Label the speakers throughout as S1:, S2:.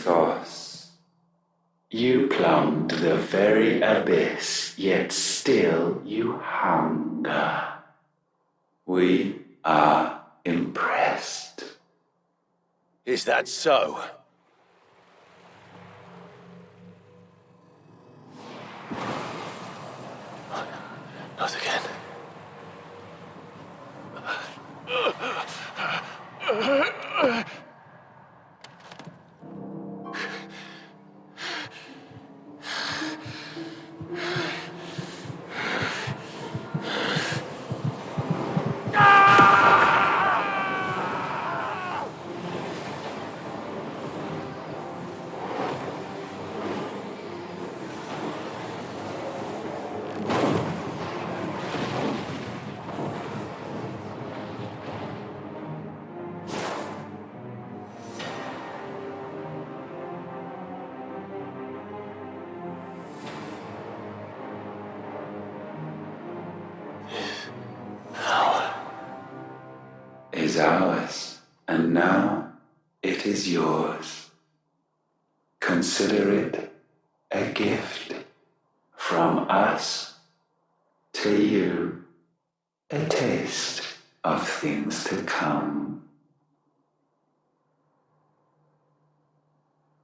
S1: Athos, you plumbed the very abyss, yet still you hunger. We are impressed.
S2: Is that so? Not again.
S1: Is ours, and now it is yours. Consider it a gift from us to you, a taste of things to come.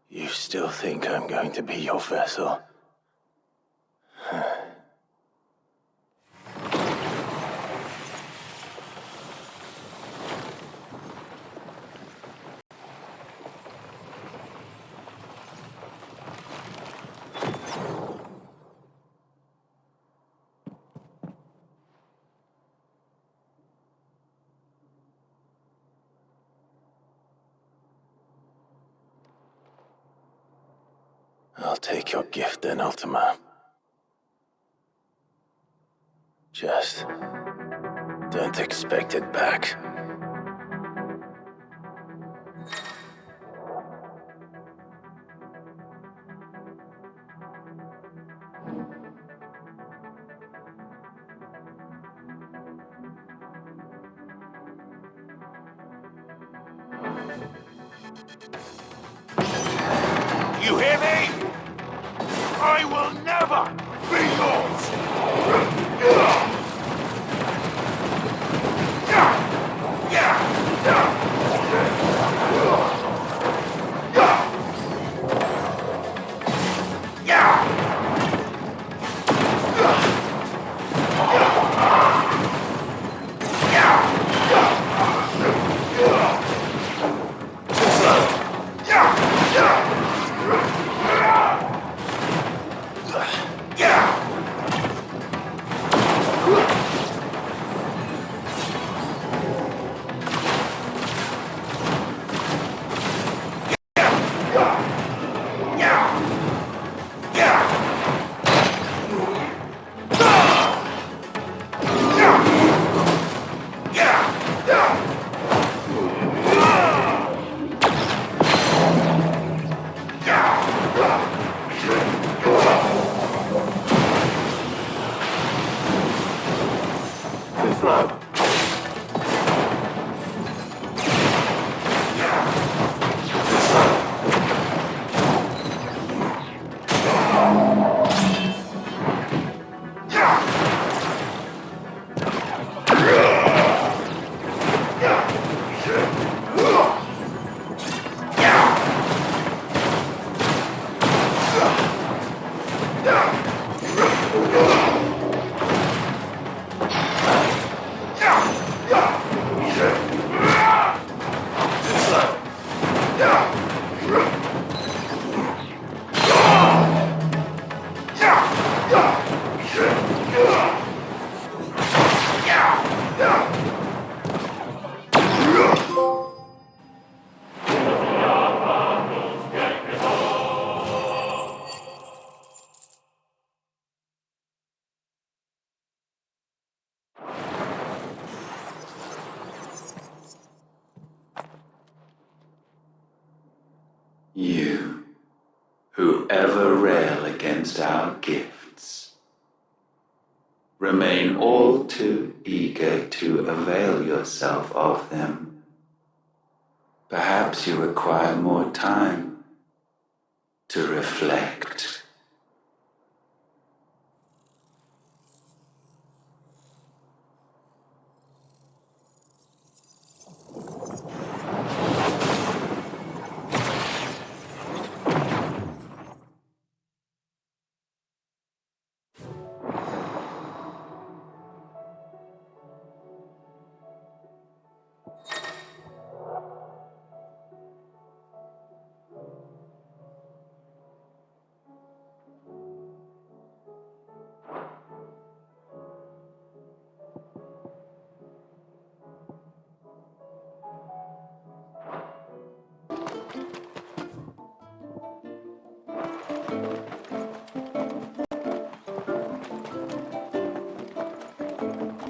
S2: You still think I'm going to be your vessel? I'll take your gift then, Ultima. Just don't expect it back. You hear me? I will never be yours!
S1: You, who ever rail against our gifts, remain all too eager to avail yourself of them. Perhaps you require more time to reflect.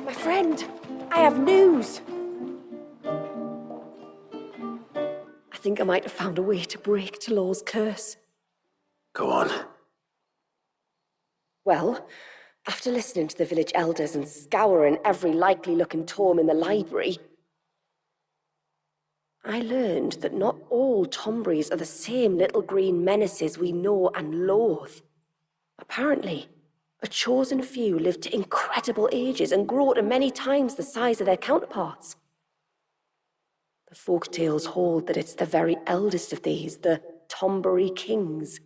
S3: My friend, I have news. I think I might have found a way to break Talor's curse.
S4: Go on.
S3: Well, after listening to the village elders and scouring every likely-looking tome in the library, I learned that not all Tombries are the same little green menaces we know and loathe. Apparently, a chosen few live to incredible ages and grow to many times the size of their counterparts. The folktales hold that it's the very eldest of these, the Tombury Kings,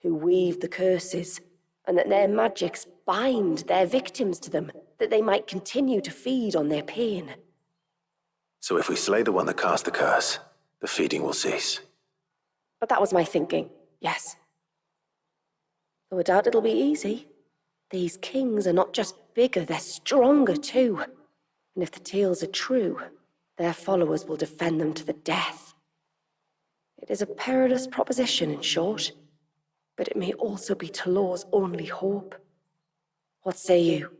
S3: who weave the curses, and that their magics bind their victims to them, that they might continue to feed on their pain.
S4: So if we slay the one that cast the curse, the feeding will cease.
S3: But that was my thinking, yes. Though I doubt it'll be easy. These kings are not just bigger, they're stronger too. And if the tales are true, their followers will defend them to the death. It is a perilous proposition, in short, but it may also be Talor's only hope. What say you?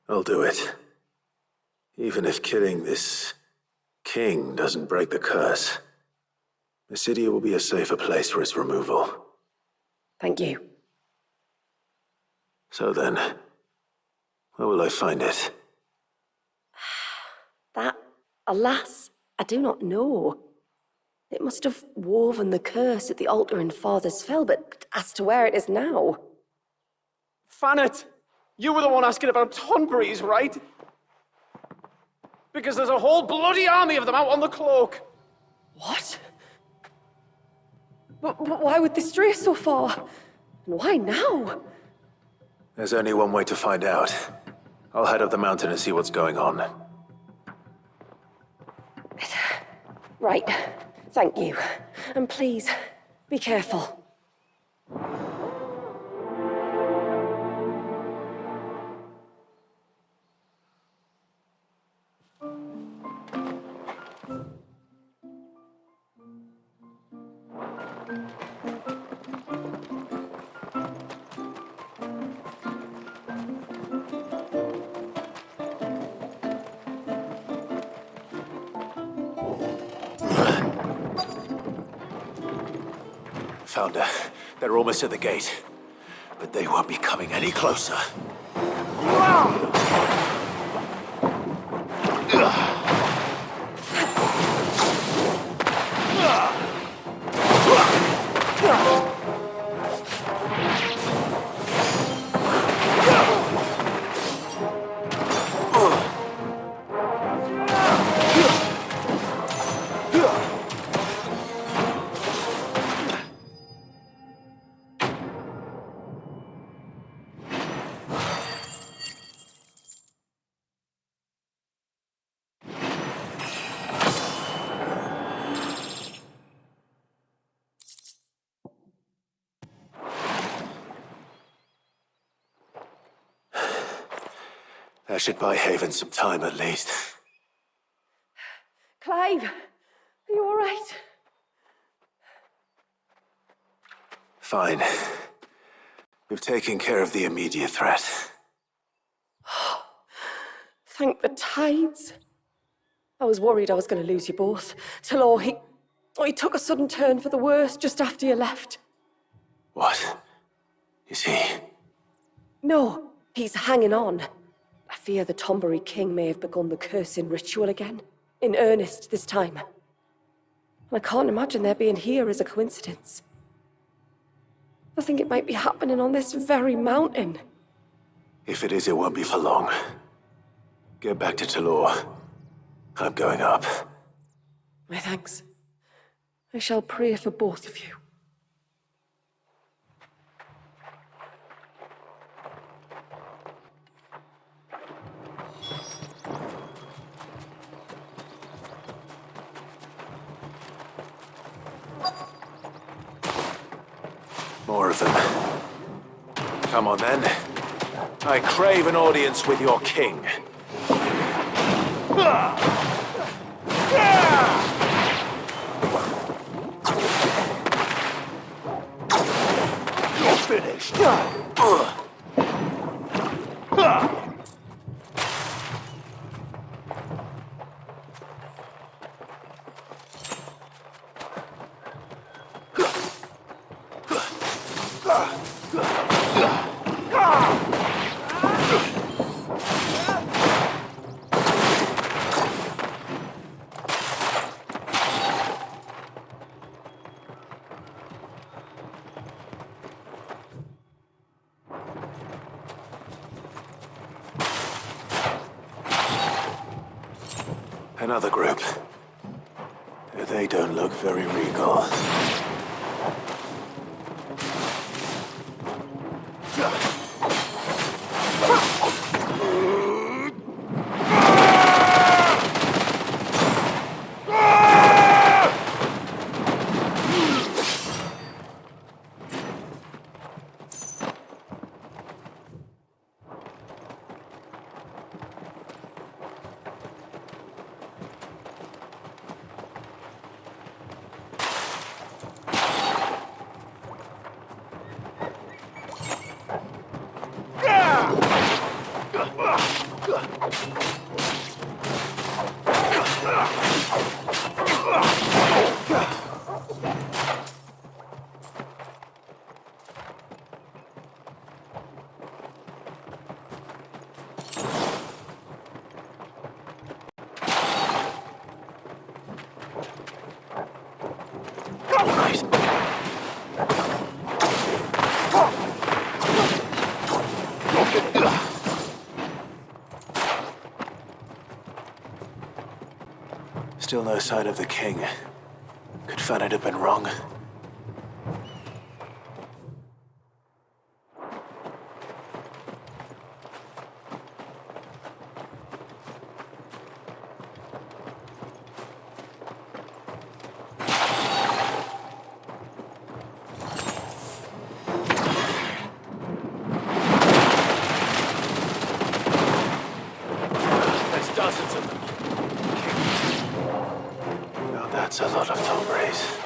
S4: I'll do it. Even if killing this king doesn't break the curse, Mysidia will be a safer place for its removal.
S3: Thank you.
S4: So then, where will I find it?
S3: That, alas, I do not know. It must have woven the curse at the altar in Father's Fell, but as to where it is now...
S5: Fanet, you were the one asking about Tonberries, right? Because there's a whole bloody army of them out on the cloak.
S3: What? But why would they stray so far? And why now?
S4: There's only one way to find out. I'll head up the mountain and see what's going on.
S3: Right. Thank you. And please, be careful.
S4: Found her. They're almost at the gate. But they won't be coming any closer. That should buy Haven some time at least.
S3: Clive, are you all right?
S4: Fine. We've taken care of the immediate threat.
S3: Thank the tides. I was worried I was going to lose you both. Talor, he took a sudden turn for the worse just after you left.
S4: What? Is he?
S3: No, he's hanging on. I fear the Tombury King may have begun the cursing ritual again. In earnest this time. I can't imagine their being here as a coincidence. I think it might be happening on this very mountain.
S4: If it is, it won't be for long. Get back to Talor. I'm going up.
S3: My thanks. I shall pray for both of you.
S4: More of them. Come on then. I crave an audience with your king.
S2: You're finished.
S4: Another group. They don't look very regal. Still no sign of the king. Could Fanad have been wrong? There's dozens of them. Now that's a lot of Tombres.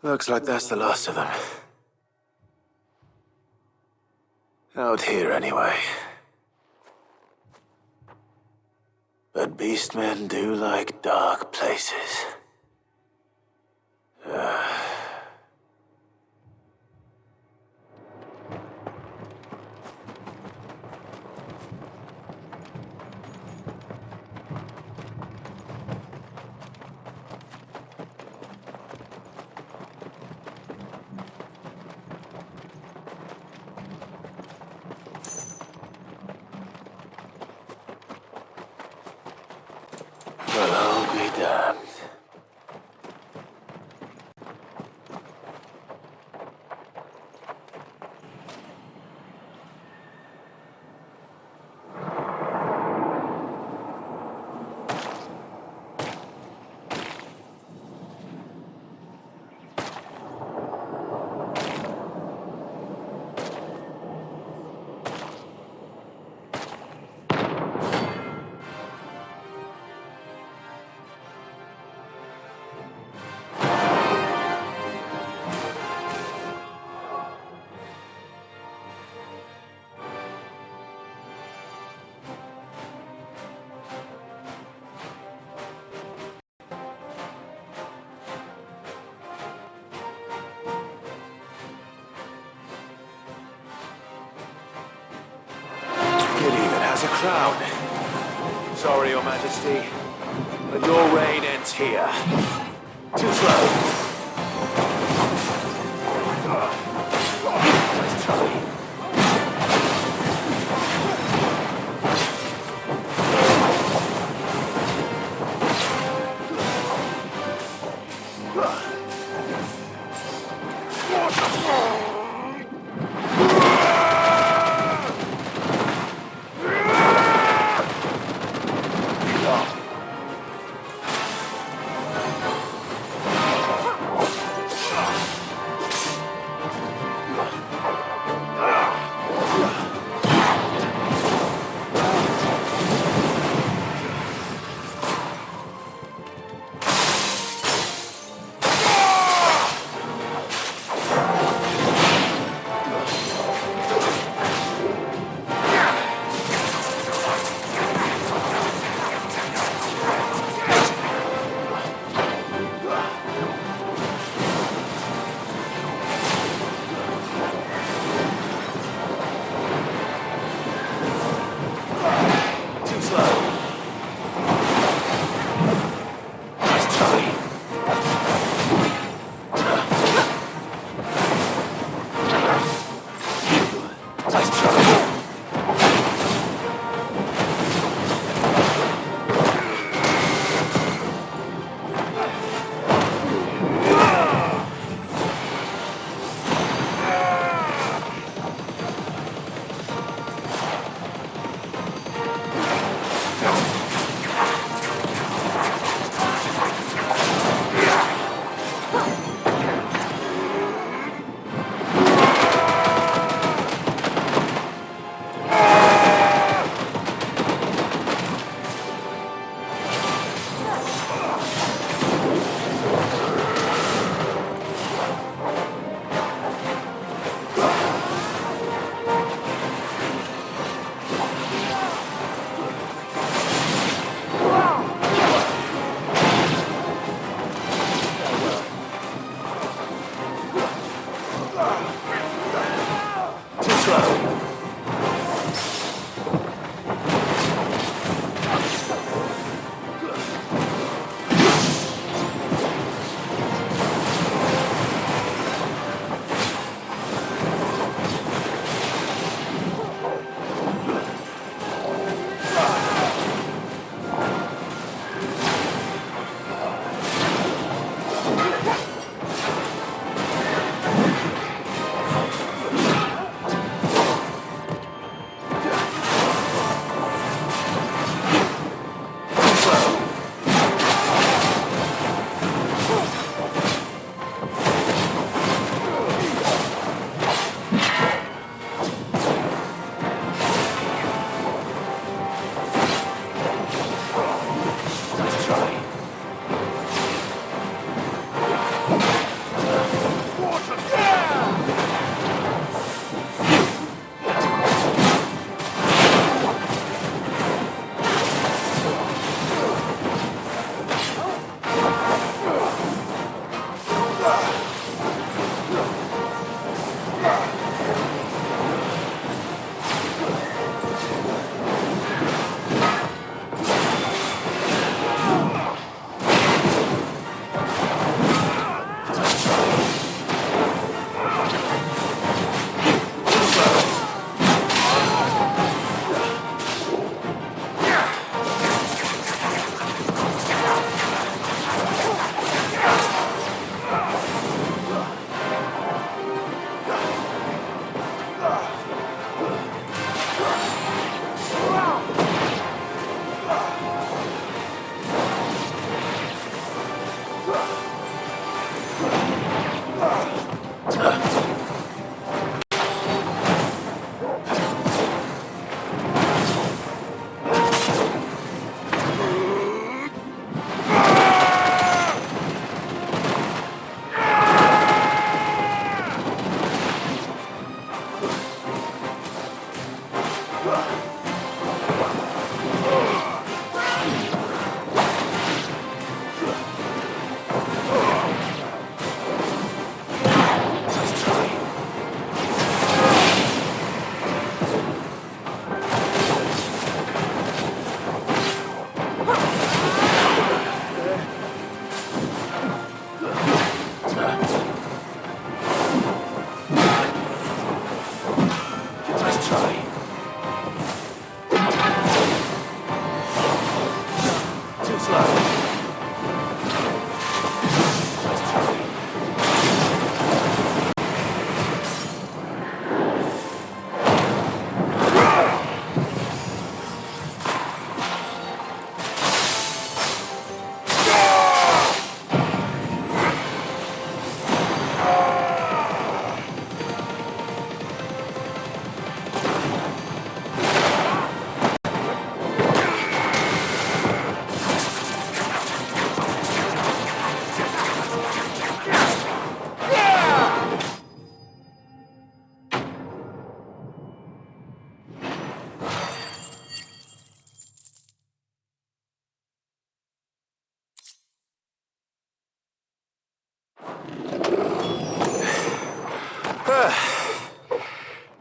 S4: Looks like that's the last of them. Out here, anyway. But beastmen do like dark places. a crown. Sorry, Your Majesty, but your reign ends here. Too slow. Nice try.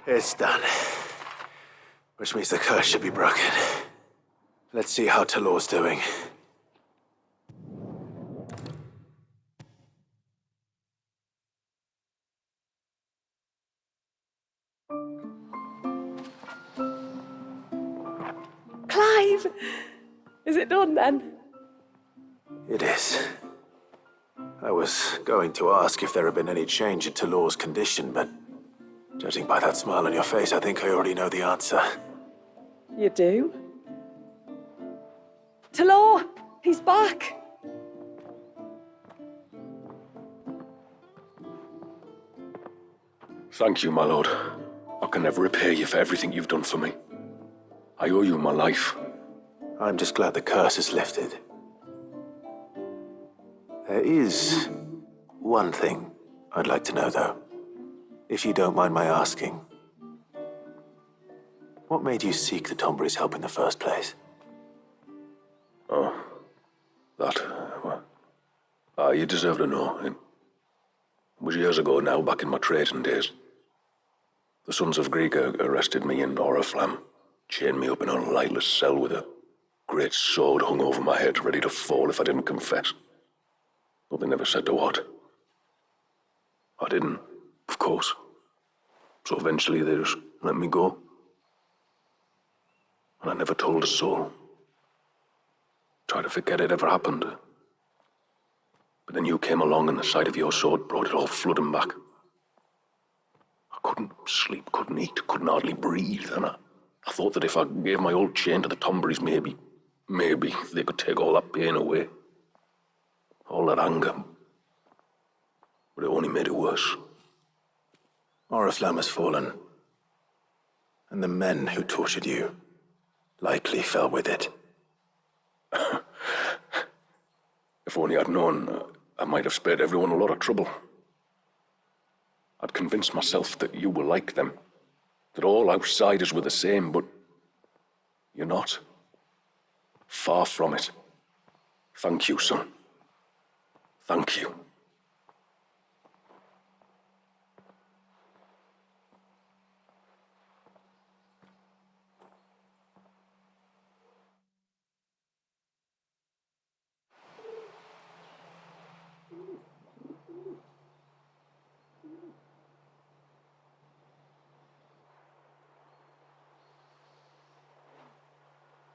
S4: It's done. Which means the curse should be broken. Let's see how Talor's doing.
S3: Clive! Is it done then?
S4: It is. I was going to ask if there had been any change in Talor's condition, but judging by that smile on your face, I think I already know the answer.
S3: You do? Talor! He's back!
S6: Thank you, my lord. I can never repay you for everything you've done for me. I owe you my life.
S4: I'm just glad the curse is lifted. There is one thing I'd like to know, though. If you don't mind my asking. What made you seek the Tombury's help in the first place?
S6: Oh, that, well, you deserve to know. It was years ago now, back in my trading days. The Sons of Greek arrested me in Oriflamme, chained me up in a lightless cell with a great sword hung over my head, ready to fall if I didn't confess. But they never said to what. I didn't, of course. So eventually they just let me go. And I never told a soul. Tried to forget it ever happened. But then you came along and the sight of your sword brought it all flooding back. I couldn't sleep, couldn't eat, couldn't hardly breathe, and I thought that if I gave my old chain to the Tomburys, maybe they could take all that pain away. All that anger. But it only made it worse.
S4: Oriflamme has fallen. And the men who tortured you likely fell with it.
S6: If only I'd known, I might have spared everyone a lot of trouble. I'd convinced myself that you were like them, that all outsiders were the same, but you're not. Far from it. Thank you, son. Thank you.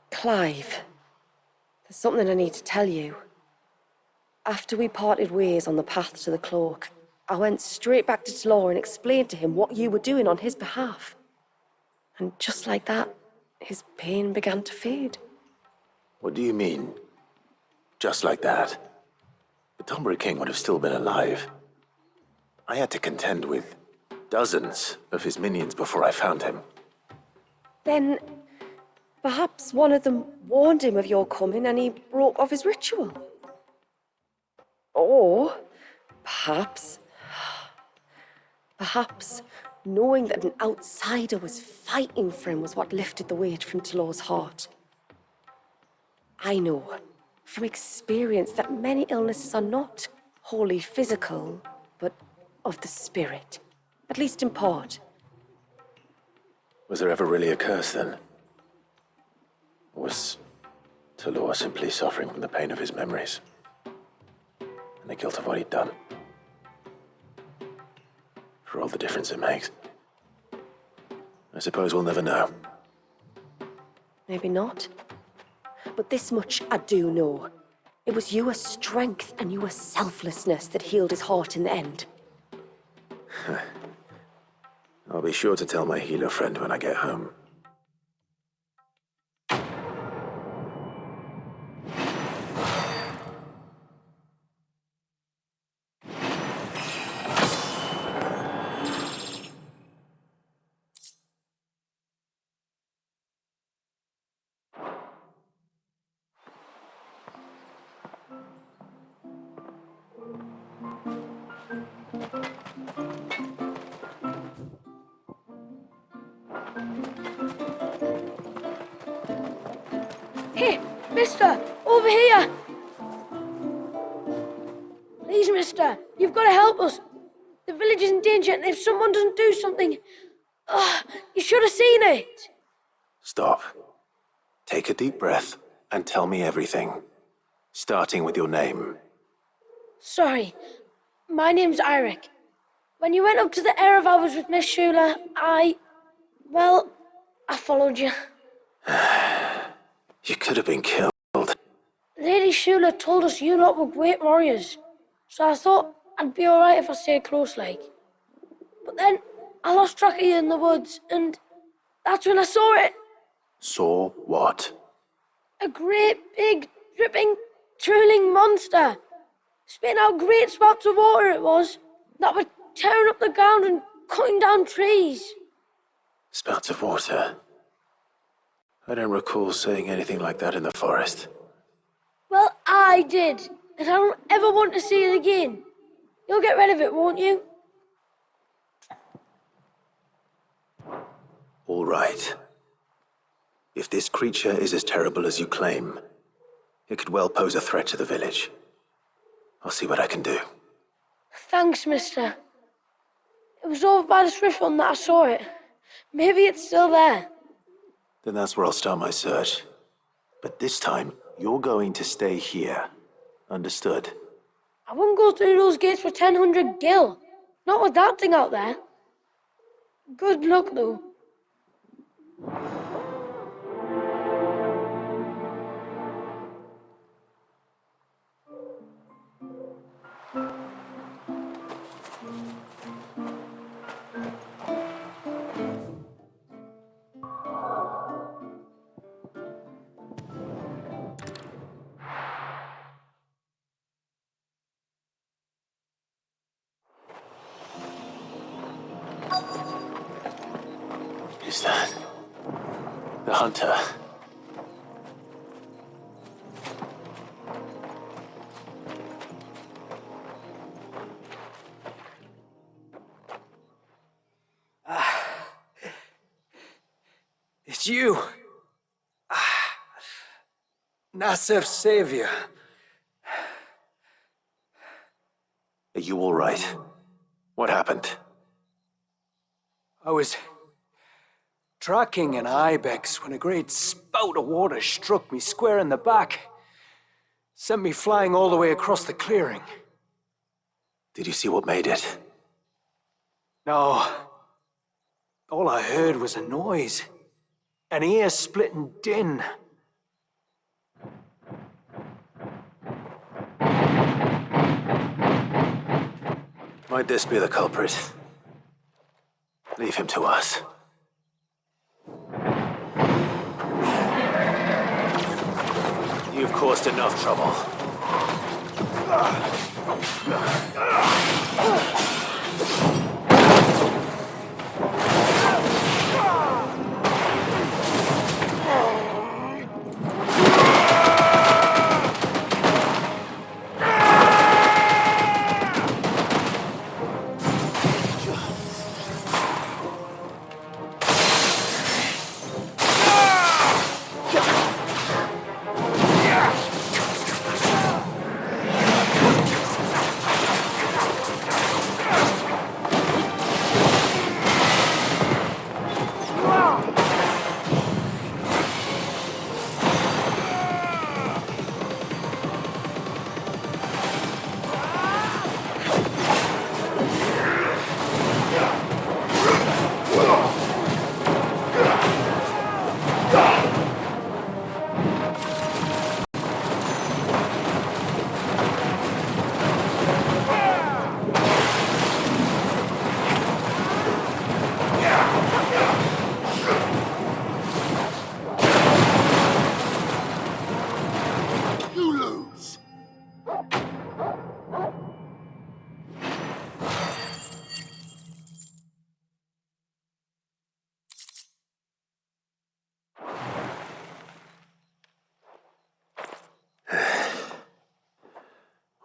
S3: Clive, there's something I need to tell you. After we parted ways on the path to the cloak, I went straight back to Talor and explained to him what you were doing on his behalf. And just like that, his pain began to fade.
S4: What do you mean? Just like that? The Tombury King would have still been alive. I had to contend with dozens of his minions before I found him.
S3: Then, perhaps one of them warned him of your coming and he broke off his ritual. Or, perhaps knowing that an outsider was fighting for him was what lifted the weight from Talor's heart. I know, from experience, that many illnesses are not wholly physical, but of the spirit, at least in part.
S4: Was there ever really a curse, then? Or was Talor simply suffering from the pain of his memories? And the guilt of what he'd done? For all the difference it makes. I suppose we'll never know.
S3: Maybe not. But this much I do know. It was your strength and your selflessness that healed his heart in the end.
S4: I'll be sure to tell my healer friend when I get home.
S7: Hey, mister, over here! Please, mister, you've got to help us. The village is in danger, and if someone doesn't do something, You should have seen it.
S4: Stop. Take a deep breath and tell me everything. Starting with your name.
S7: Sorry. My name's Eirik. When you went up to the Ereval was with Miss Shula, well, I followed you.
S4: You could have been killed.
S7: Lady Shula told us you lot were great warriors, so I thought I'd be alright if I stayed close like. But then I lost track of you in the woods, and that's when I saw it.
S4: Saw what?
S7: A great, big, dripping, drooling monster. Spitting out great spouts of water it was, that were tearing up the ground and cutting down trees.
S4: Spouts of water. I don't recall seeing anything like that in the forest.
S7: Well, I did, and I don't ever want to see it again. You'll get rid of it, won't you?
S4: All right. If this creature is as terrible as you claim, it could well pose a threat to the village. I'll see what I can do.
S7: Thanks, mister. It was over by the Swift one that I saw it. Maybe it's still there.
S4: Then that's where I'll start my search. But this time, you're going to stay here. Understood?
S7: I wouldn't go through those gates for 1000 gil. Not with that thing out there. Good luck, though.
S4: Is that the hunter?
S8: It's you. Nasef's savior.
S4: Are you all right? What happened?
S8: I was tracking an ibex when a great spout of water struck me square in the back. Sent me flying all the way across the clearing.
S4: Did you see what made it?
S8: No. All I heard was a noise. An ear-splitting din.
S4: Might this be the culprit? Leave him to us. You've caused enough trouble.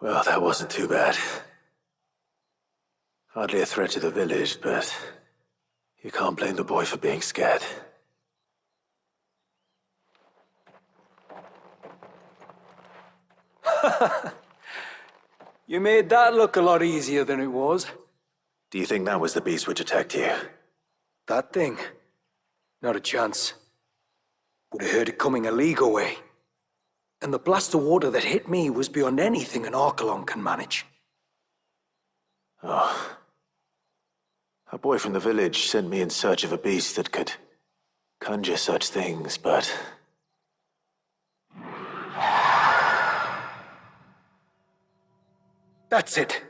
S4: Well, that wasn't too bad. Hardly a threat to the village, but you can't blame the boy for being scared.
S8: You made that look a lot easier than it was.
S4: Do you think that was the beast which attacked you?
S8: That thing? Not a chance. Would have heard it coming a league away. And the blast of water that hit me was beyond anything an Archelon can manage.
S4: Oh. A boy from the village sent me in search of a beast that could conjure such things, but...
S8: That's it.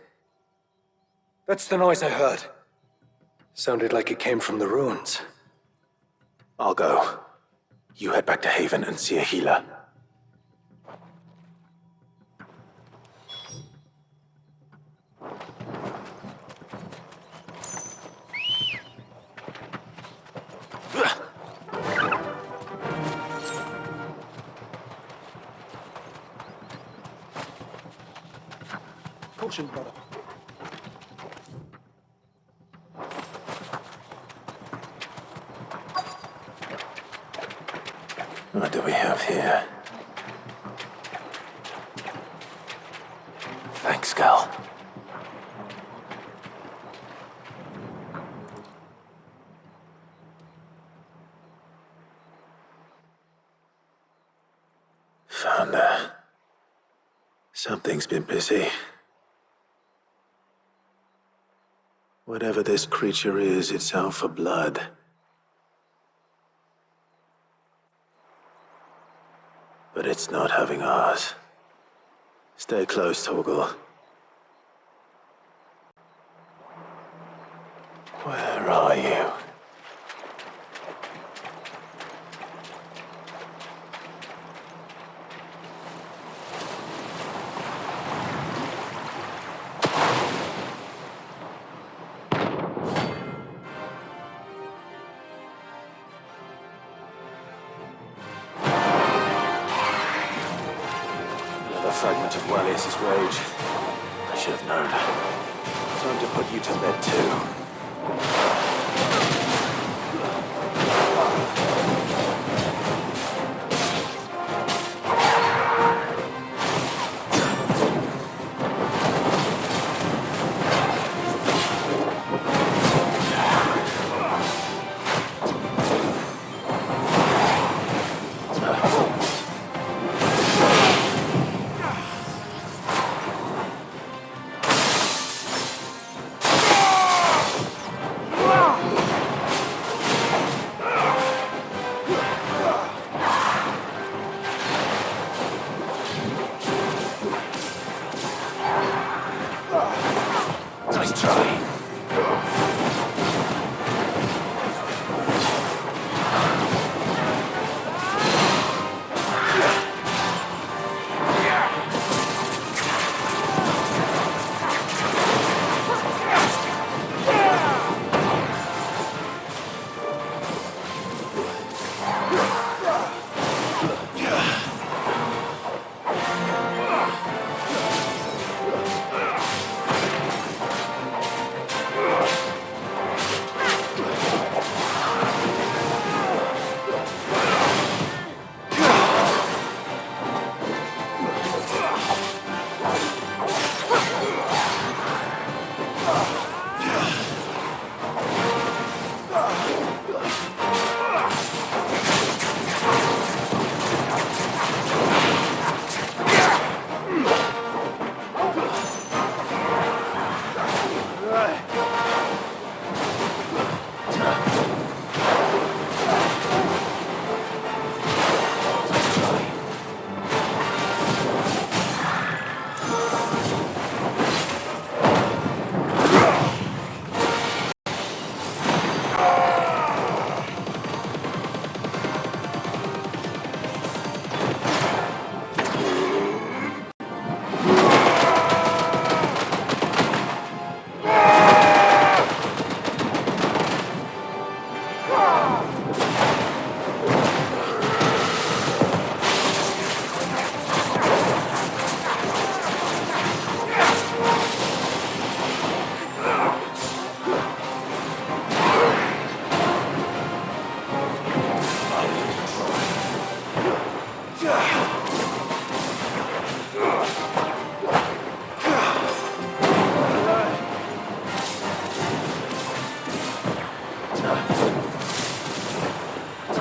S8: That's the noise I heard. Sounded like it came from the ruins.
S4: I'll go. You head back to Haven and see a healer.
S8: Potion, brother.
S4: What do we have here? Thanks, Cal. Found her. Something's been busy. Whatever this creature is, it's out for blood. But it's not having ours. Stay close, Torgal. Where are you? Fragment of Wallius's rage. I should have known. Time to put you to bed too.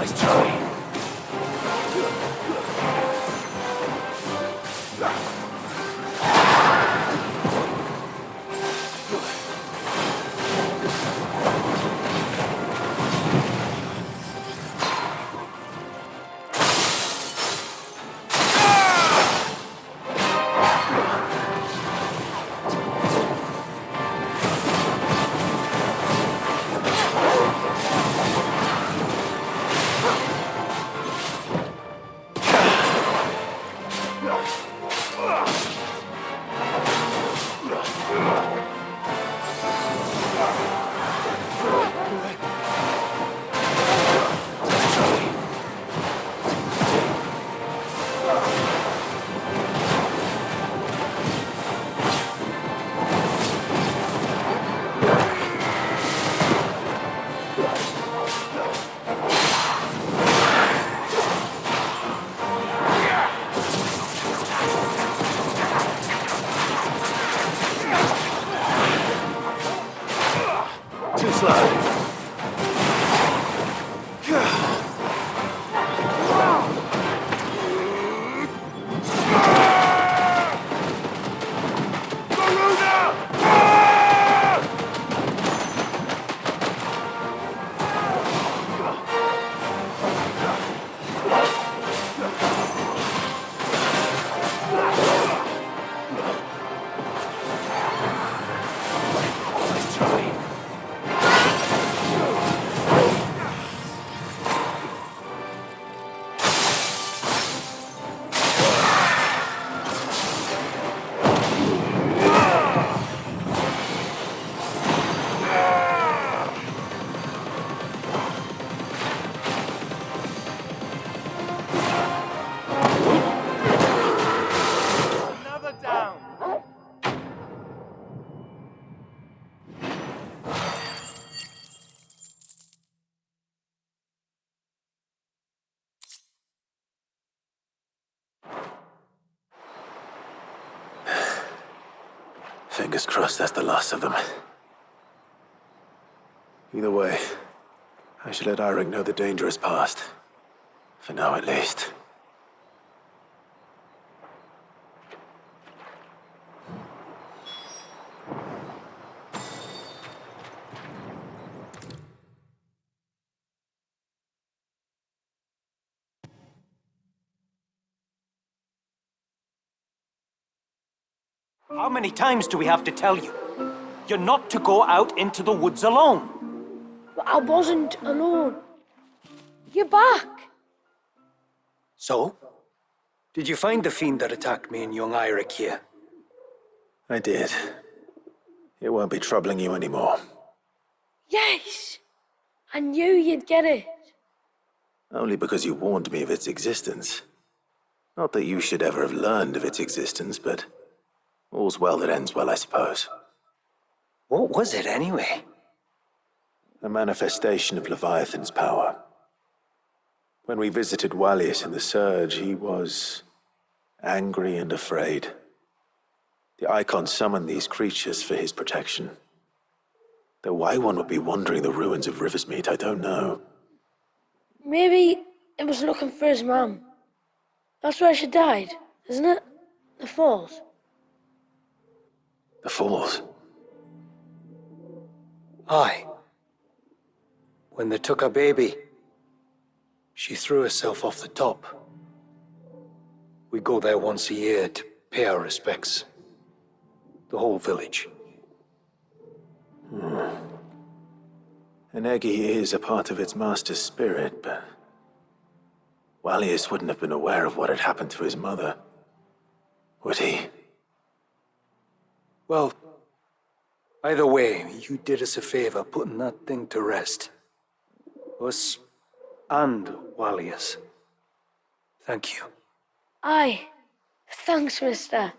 S1: Nice try.
S4: Too slow.
S2: Another down.
S4: Fingers crossed that's the last of them. Either way, I should let Eirik know the danger is past. For now, at least.
S8: How many times do we have to tell you? You're not to go out into the woods alone.
S7: But I wasn't alone. You're back.
S8: So? Did you find the fiend that attacked me and young Eirik here?
S4: I did. It won't be troubling you anymore.
S7: Yes. I knew you'd get it.
S4: Only because you warned me of its existence. Not that you should ever have learned of its existence, but all's well that ends well, I suppose.
S8: What was it anyway?
S4: A manifestation of Leviathan's power. When we visited Wallius in the Surge, he was angry and afraid. The Icon summoned these creatures for his protection. Though why one would be wandering the ruins of Riversmeet, I don't know.
S7: Maybe it was looking for his mum. That's where she died, isn't it? The Falls.
S4: The Falls?
S8: Aye. When they took her baby, she threw herself off the top. We go there once a year to pay our respects. The whole village.
S4: An Eggy is a part of its master's spirit, but Wallius wouldn't have been aware of what had happened to his mother, would he?
S8: Well, either way, you did us a favor putting that thing to rest. Us and Wallius. Thank you.
S7: Aye. Thanks, mister.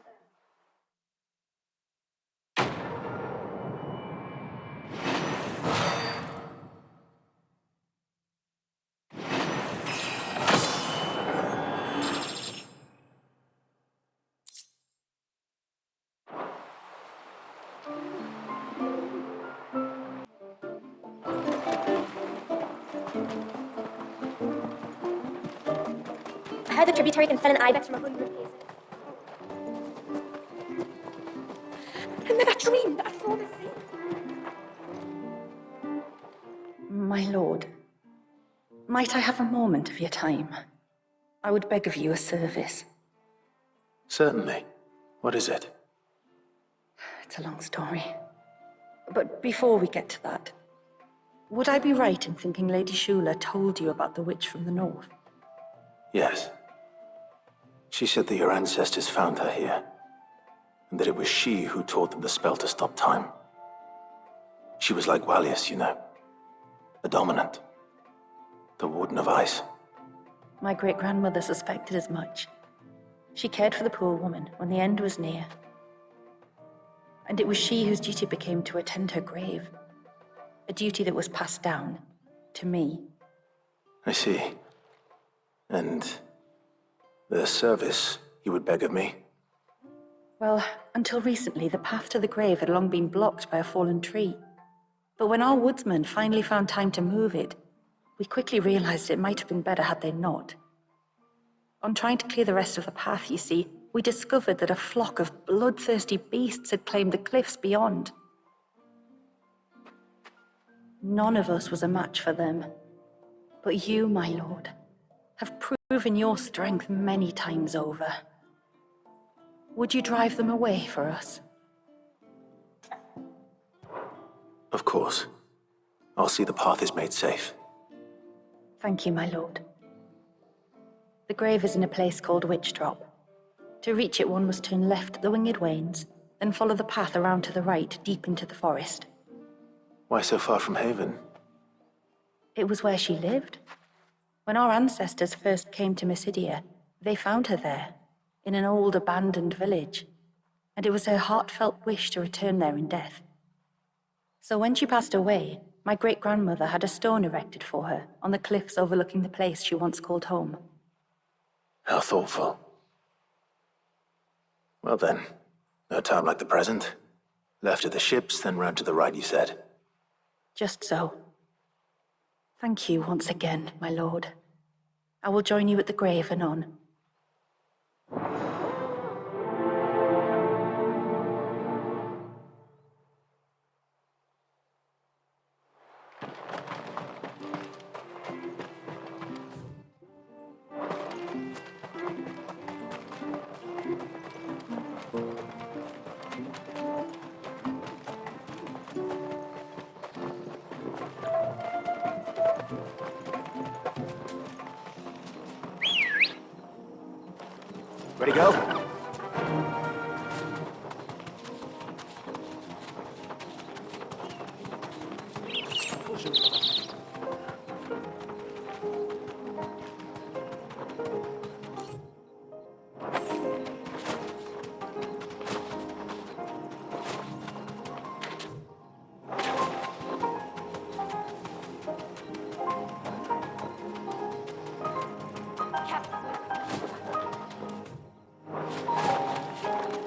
S3: I heard the tributary can fell an ibex from 100 years. I never dreamed I saw this scene.
S9: My lord, might I have a moment of your time? I would beg of you a service.
S4: Certainly. What is it?
S9: It's a long story. But before we get to that, would I be right in thinking Lady Shula told you about the witch from the north?
S4: Yes. She said that your ancestors found her here, and that it was she who taught them the spell to stop time. She was like Wallius, you know. The dominant. The Warden of Ice.
S9: My great-grandmother suspected as much. She cared for the poor woman when the end was near. And it was she whose duty became to attend her grave. A duty that was passed down to me.
S4: I see. And the service you would beg of me?
S9: Well, until recently, the path to the grave had long been blocked by a fallen tree. But when our woodsmen finally found time to move it, we quickly realized it might have been better had they not. On trying to clear the rest of the path, you see, we discovered that a flock of bloodthirsty beasts had claimed the cliffs beyond. None of us was a match for them. But you, my lord, have proven your strength many times over. Would you drive them away for us?
S4: Of course. I'll see the path is made safe.
S9: Thank you, my lord. The grave is in a place called Witch Drop. To reach it, one must turn left at the Winged Wains, then follow the path around to the right, deep into the forest.
S4: Why so far from Haven?
S9: It was where she lived. When our ancestors first came to Mysidia, they found her there, in an old abandoned village, and it was her heartfelt wish to return there in death. So when she passed away, my great-grandmother had a stone erected for her on the cliffs overlooking the place she once called home.
S4: How thoughtful. Well then, no time like the present. Left at the ships, then round to the right, you said.
S9: Just so. Thank you once again, my lord. I will join you at the grave anon.
S5: Ready, go?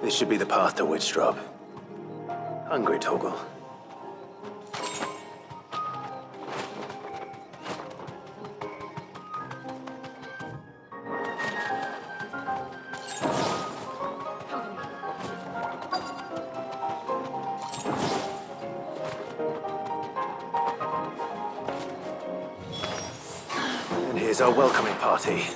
S4: This should be the path to Witch Drop. Hungry, Toggle. And here's our welcoming party.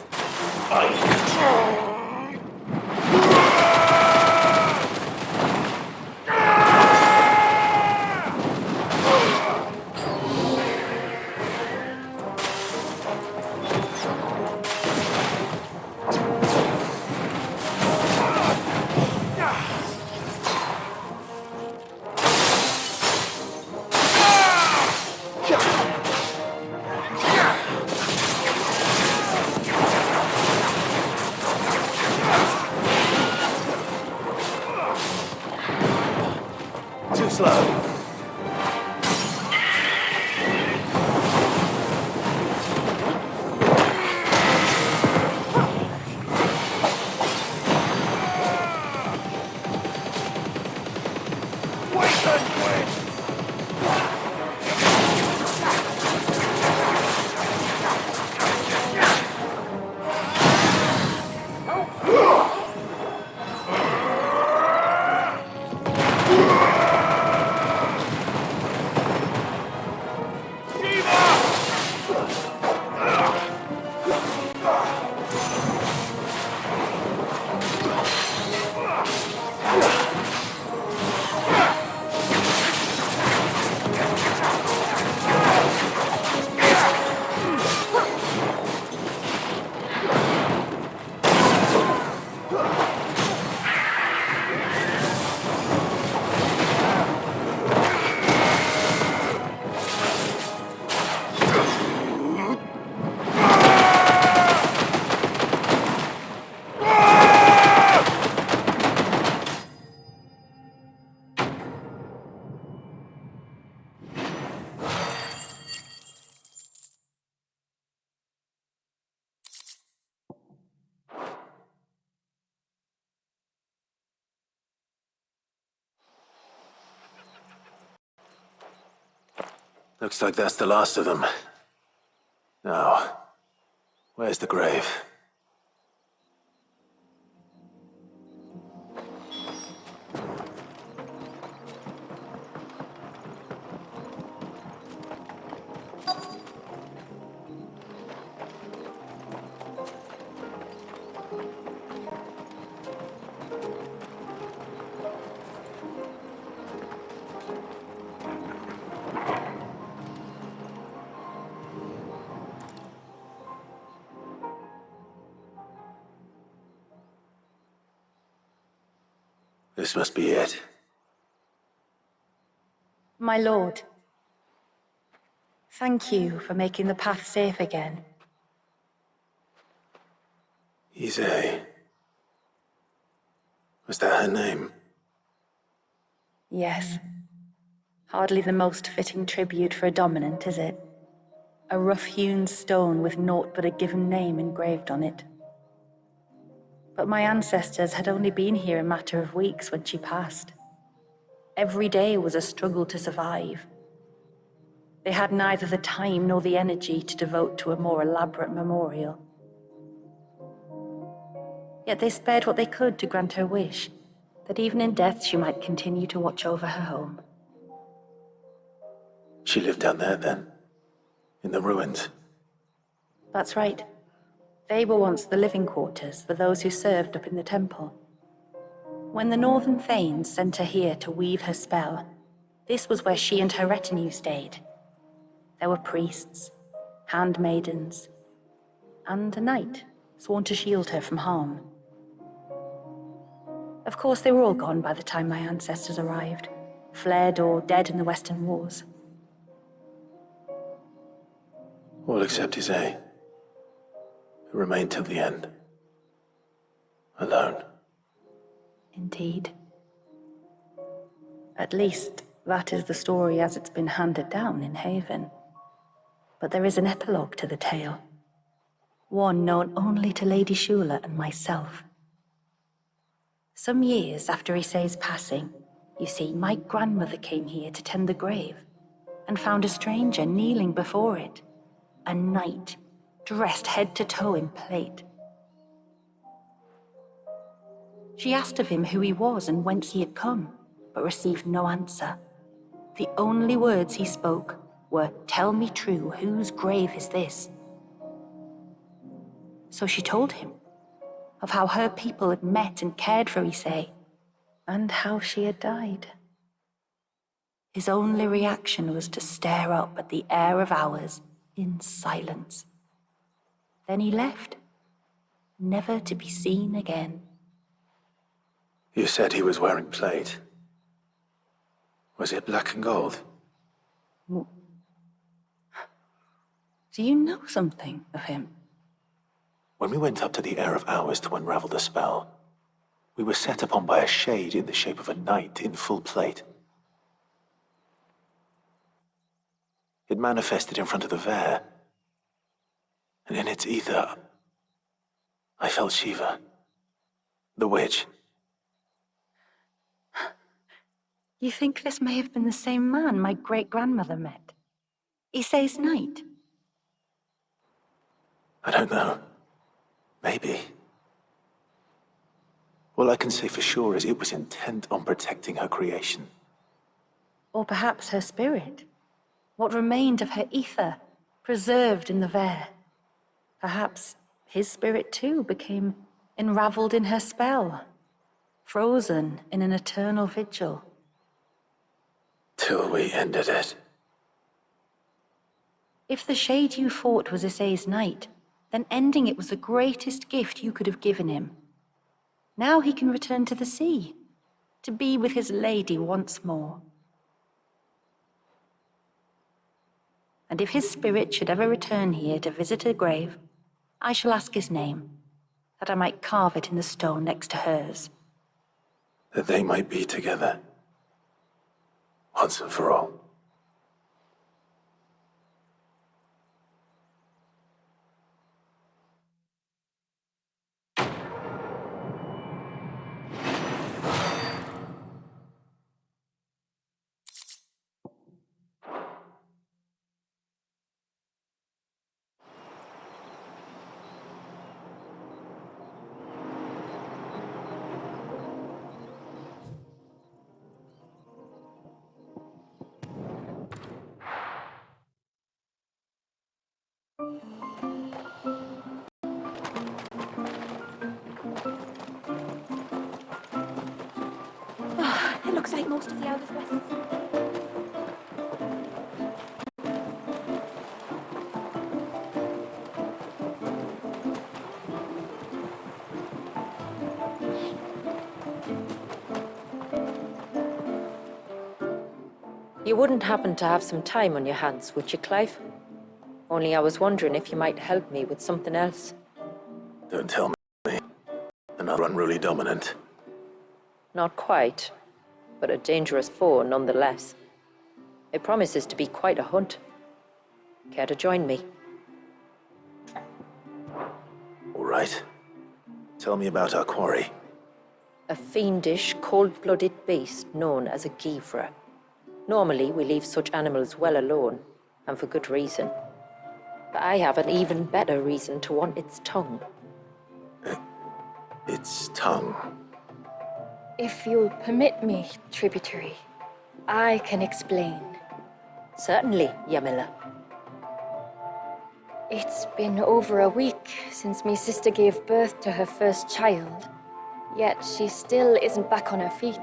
S4: Looks like that's the last of them. Now, where's the grave? This must be it.
S9: My lord, thank you for making the path safe again.
S4: Ise. Was that her name?
S9: Yes. Hardly the most fitting tribute for a dominant, is it? A rough-hewn stone with naught but a given name engraved on it. But my ancestors had only been here a matter of weeks when she passed. Every day was a struggle to survive. They had neither the time nor the energy to devote to a more elaborate memorial. Yet they spared what they could to grant her wish, that even in death she might continue to watch over her home.
S4: She lived down there then? In the ruins?
S9: That's right. They were once the living quarters for those who served up in the temple. When the Northern Thanes sent her here to weave her spell, this was where she and her retinue stayed. There were priests, handmaidens, and a knight sworn to shield her from harm. Of course, they were all gone by the time my ancestors arrived, fled or dead in the Western Wars.
S4: All except Ise, who remained till the end. Alone.
S9: Indeed. At least, that is the story as it's been handed down in Haven. But there is an epilogue to the tale. One known only to Lady Shula and myself. Some years after Ise's passing, you see, my grandmother came here to tend the grave, and found a stranger kneeling before it. A knight, dressed head to toe in plate. She asked of him who he was and whence he had come, but received no answer. The only words he spoke were, "Tell me true, whose grave is this?" So she told him of how her people had met and cared for Ise, and how she had died. His only reaction was to stare up at the air of hours in silence. Then he left, never to be seen again.
S4: You said he was wearing plate. Was it black and gold?
S9: Do you know something of him?
S4: When we went up to the Air of Hours to unravel the spell, we were set upon by a shade in the shape of a knight in full plate. It manifested in front of the Vare, and in its ether, I felt Shiva, the witch.
S9: You think this may have been the same man my great-grandmother met? Ise's knight?
S4: I don't know. Maybe. All I can say for sure is it was intent on protecting her creation.
S9: Or perhaps her spirit? What remained of her ether, preserved in the Vare? Perhaps his spirit too became enraveled in her spell, frozen in an eternal vigil.
S4: Till we ended it.
S9: If the shade you fought was Ise's knight, then ending it was the greatest gift you could have given him. Now he can return to the sea, to be with his lady once more. And if his spirit should ever return here to visit her grave, I shall ask his name, that I might carve it in the stone next to hers.
S4: That they might be together. Once and for all.
S3: It looks like most of the eldest vessels.
S10: You wouldn't happen to have some time on your hands, would you, Clive? Only I was wondering if you might help me with something else.
S4: Don't tell me. Another unruly dominant.
S10: Not quite, but a dangerous foe nonetheless. It promises to be quite a hunt. Care to join me?
S4: All right. Tell me about our quarry.
S10: A fiendish, cold-blooded beast known as a Givra. Normally, we leave such animals well alone, and for good reason. But I have an even better reason to want its tongue.
S4: Its tongue.
S11: If you'll permit me, tributary, I can explain.
S10: Certainly, Yamila.
S11: It's been over a week since my sister gave birth to her first child, yet she still isn't back on her feet.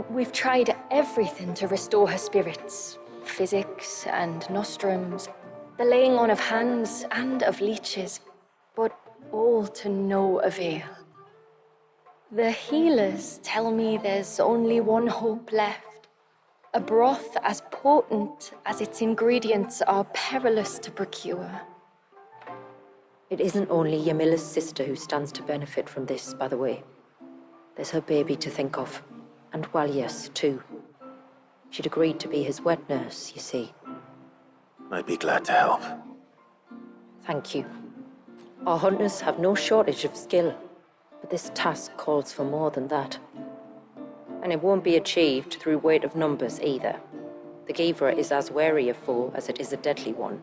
S11: We've tried everything to restore her spirits. Physics and nostrums, the laying on of hands and of leeches, but all to no avail. The healers tell me there's only one hope left. A broth as potent as its ingredients are perilous to procure.
S10: It isn't only Yamila's sister who stands to benefit from this, by the way. There's her baby to think of. And Walias, too. She'd agreed to be his wet nurse, you see.
S4: I'd be glad to help.
S10: Thank you. Our hunters have no shortage of skill, but this task calls for more than that. And it won't be achieved through weight of numbers either. The Givra is as wary a foe as it is a deadly one.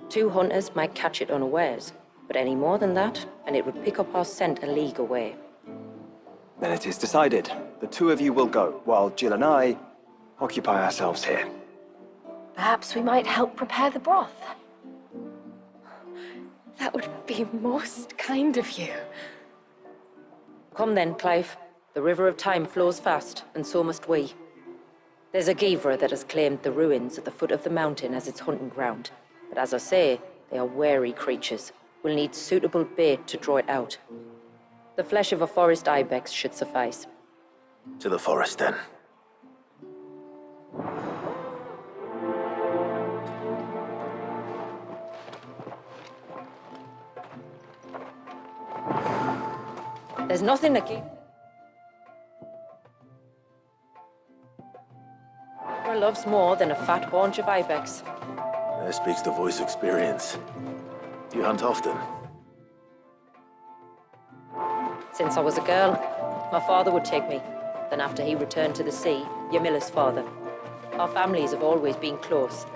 S10: 2 hunters might catch it unawares, but any more than that, and it would pick up our scent a league away.
S5: Then it is decided. The 2 of you will go, while Jill and I occupy ourselves here.
S3: Perhaps we might help prepare the broth.
S11: That would be most kind of you.
S10: Come then, Clive. The river of time flows fast, and so must we. There's a Givra that has claimed the ruins at the foot of the mountain as its hunting ground. But as I say, they are wary creatures. We'll need suitable bait to draw it out. The flesh of a forest ibex should suffice.
S4: To the forest, then.
S10: There's nothing that Givra loves more than a fat haunch of ibex.
S4: There speaks the voice of experience. Do you hunt often?
S10: Since I was a girl, my father would take me. Then after he returned to the sea, Yamila's father. Our families have always been close.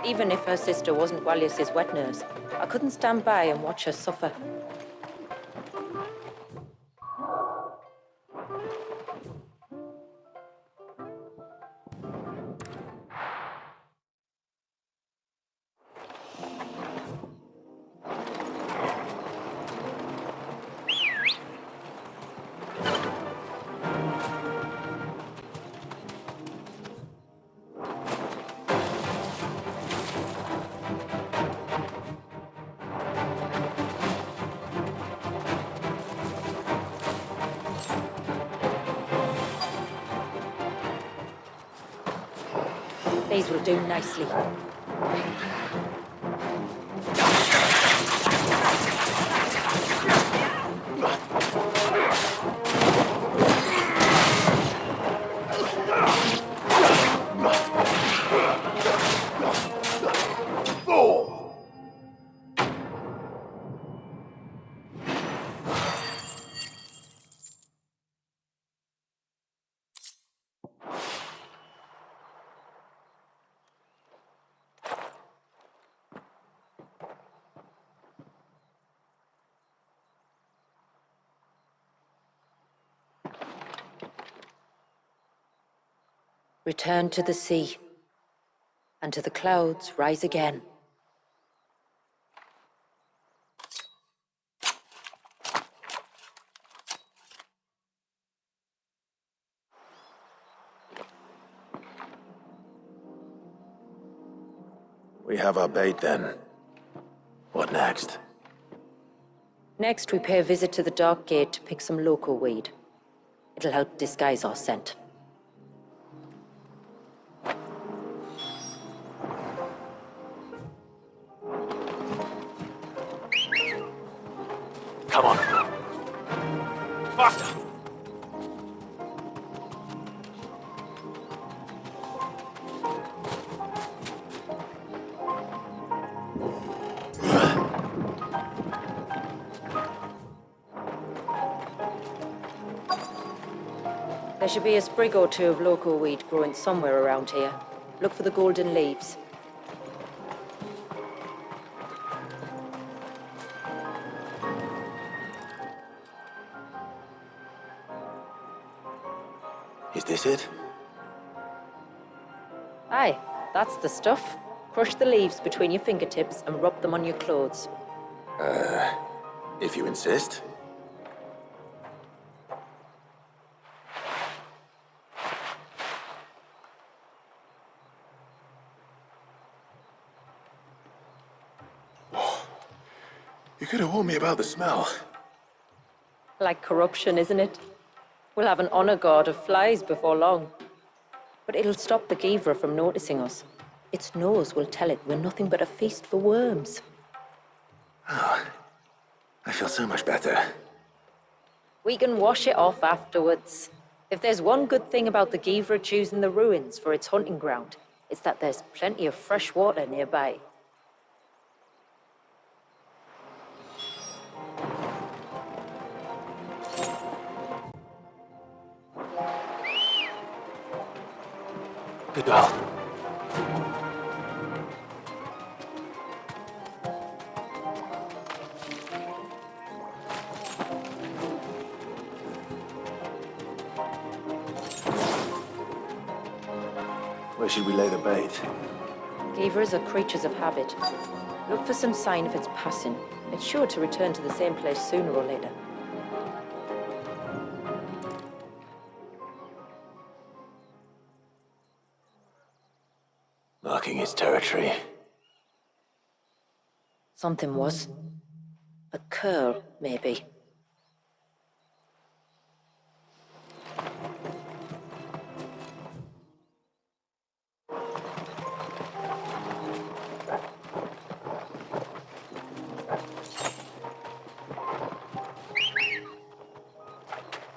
S10: Even if her sister wasn't Walias's wet nurse, I couldn't stand by and watch her suffer. These will do nicely. Return to the sea, and to the clouds rise again.
S4: We have our bait then. What next?
S10: Next, we pay a visit to the Dark Gate to pick some loco weed. It'll help disguise our scent.
S4: Come on.
S2: Faster!
S10: There should be a sprig or two of loco weed growing somewhere around here. Look for the golden leaves.
S4: Is this it?
S10: Aye, that's the stuff. Crush the leaves between your fingertips and rub them on your clothes.
S4: If you insist. You could have warned me about the smell.
S10: Like corruption, isn't it? We'll have an honor guard of flies before long. But it'll stop the Givra from noticing us. Its nose will tell it we're nothing but a feast for worms.
S4: Oh, I feel so much better.
S10: We can wash it off afterwards. If there's one good thing about the Givra choosing the ruins for its hunting ground, it's that there's plenty of fresh water nearby.
S4: Good girl. Where should we lay the bait?
S10: Givras are creatures of habit. Look for some sign of its passing. It's sure to return to the same place sooner or later.
S4: Marking its territory.
S10: Something was. A curl, maybe.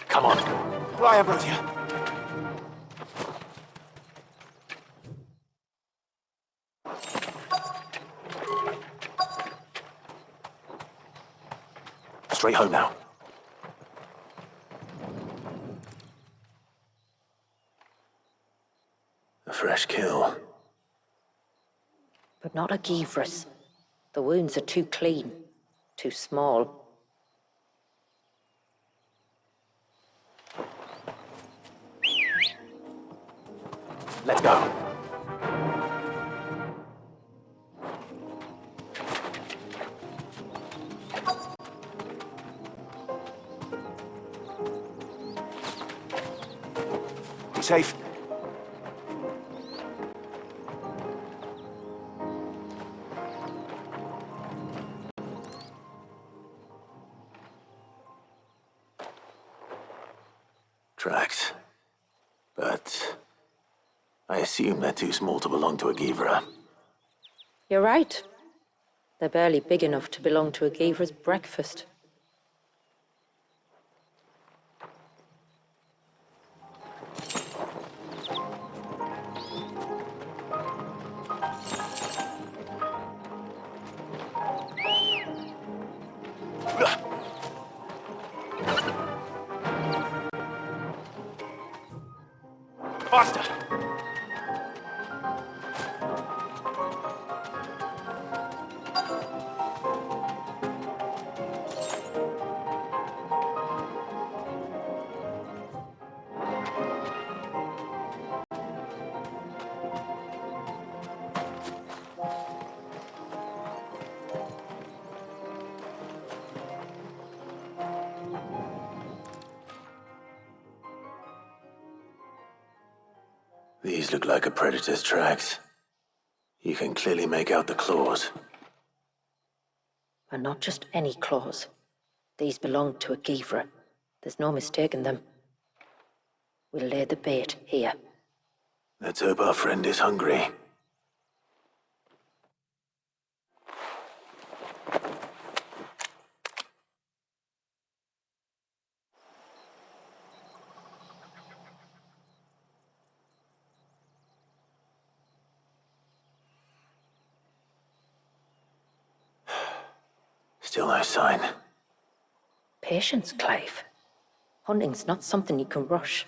S4: Come on.
S2: Fly, Ambrosia.
S4: Straight home now. A fresh kill.
S10: But not a Givras. The wounds are too clean, too small.
S4: Let's go.
S2: Be safe.
S4: Tracks. But I assume they're too small to belong to a Givra.
S10: You're right. They're barely big enough to belong to a Givra's breakfast.
S2: Faster!
S4: These look like a predator's tracks. You can clearly make out the claws.
S10: And not just any claws. These belong to a Givra. There's no mistaking them. We'll lay the bait here.
S4: Let's hope our friend is hungry. Still no sign.
S10: Patience, Clive. Hunting's not something you can rush.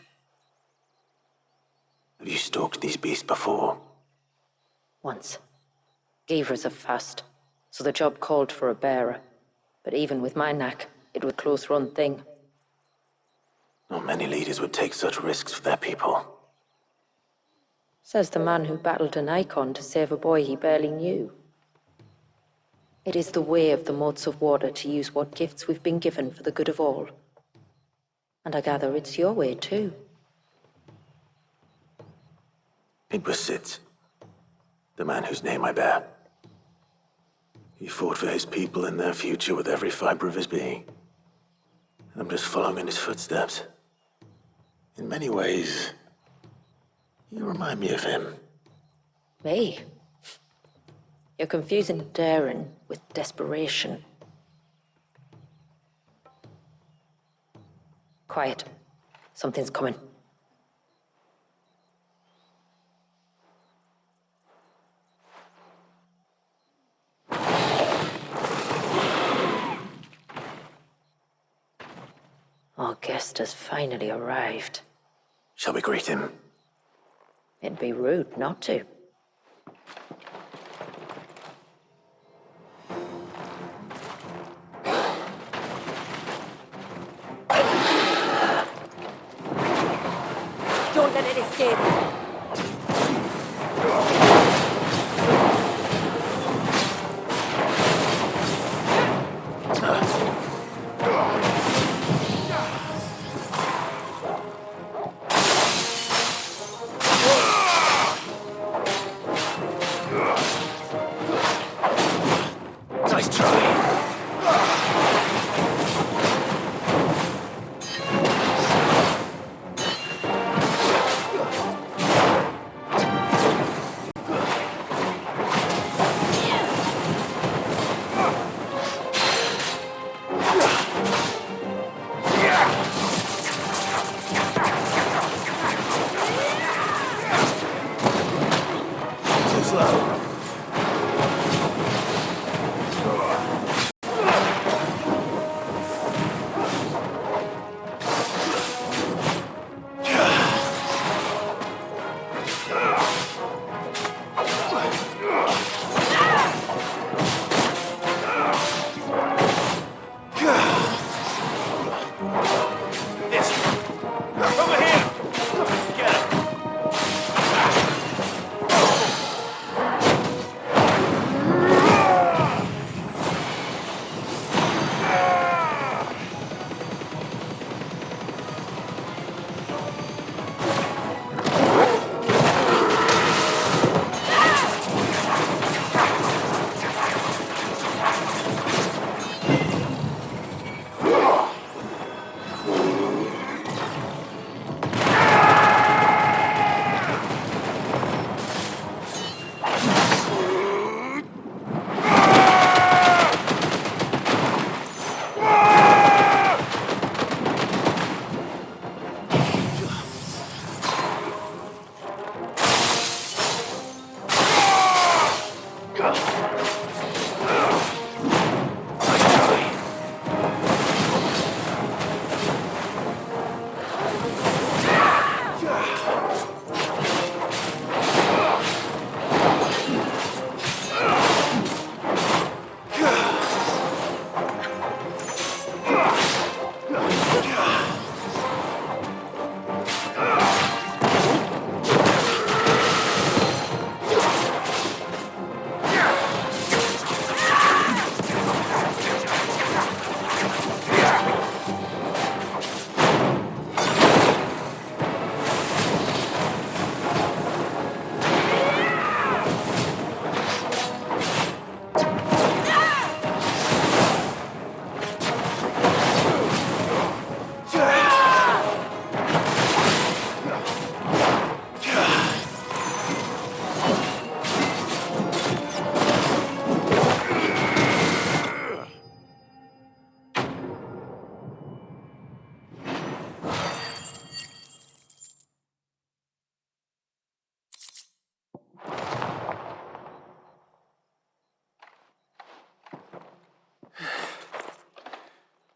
S4: Have you stalked these beasts before?
S10: Once. Givras are fast, so the job called for a bearer. But even with my knack, it was a close-run thing.
S4: Not many leaders would take such risks for their people.
S10: Says the man who battled an icon to save a boy he barely knew. It is the way of the Moats of Water to use what gifts we've been given for the good of all. And I gather it's your way too.
S4: It was Sid, the man whose name I bear. He fought for his people and their future with every fiber of his being. I'm just following in his footsteps. In many ways, you remind me of him.
S10: Me? You're confusing daring with desperation. Quiet. Something's coming. Our guest has finally arrived.
S4: Shall we greet him?
S10: It'd be rude not to.
S3: Don't let it escape.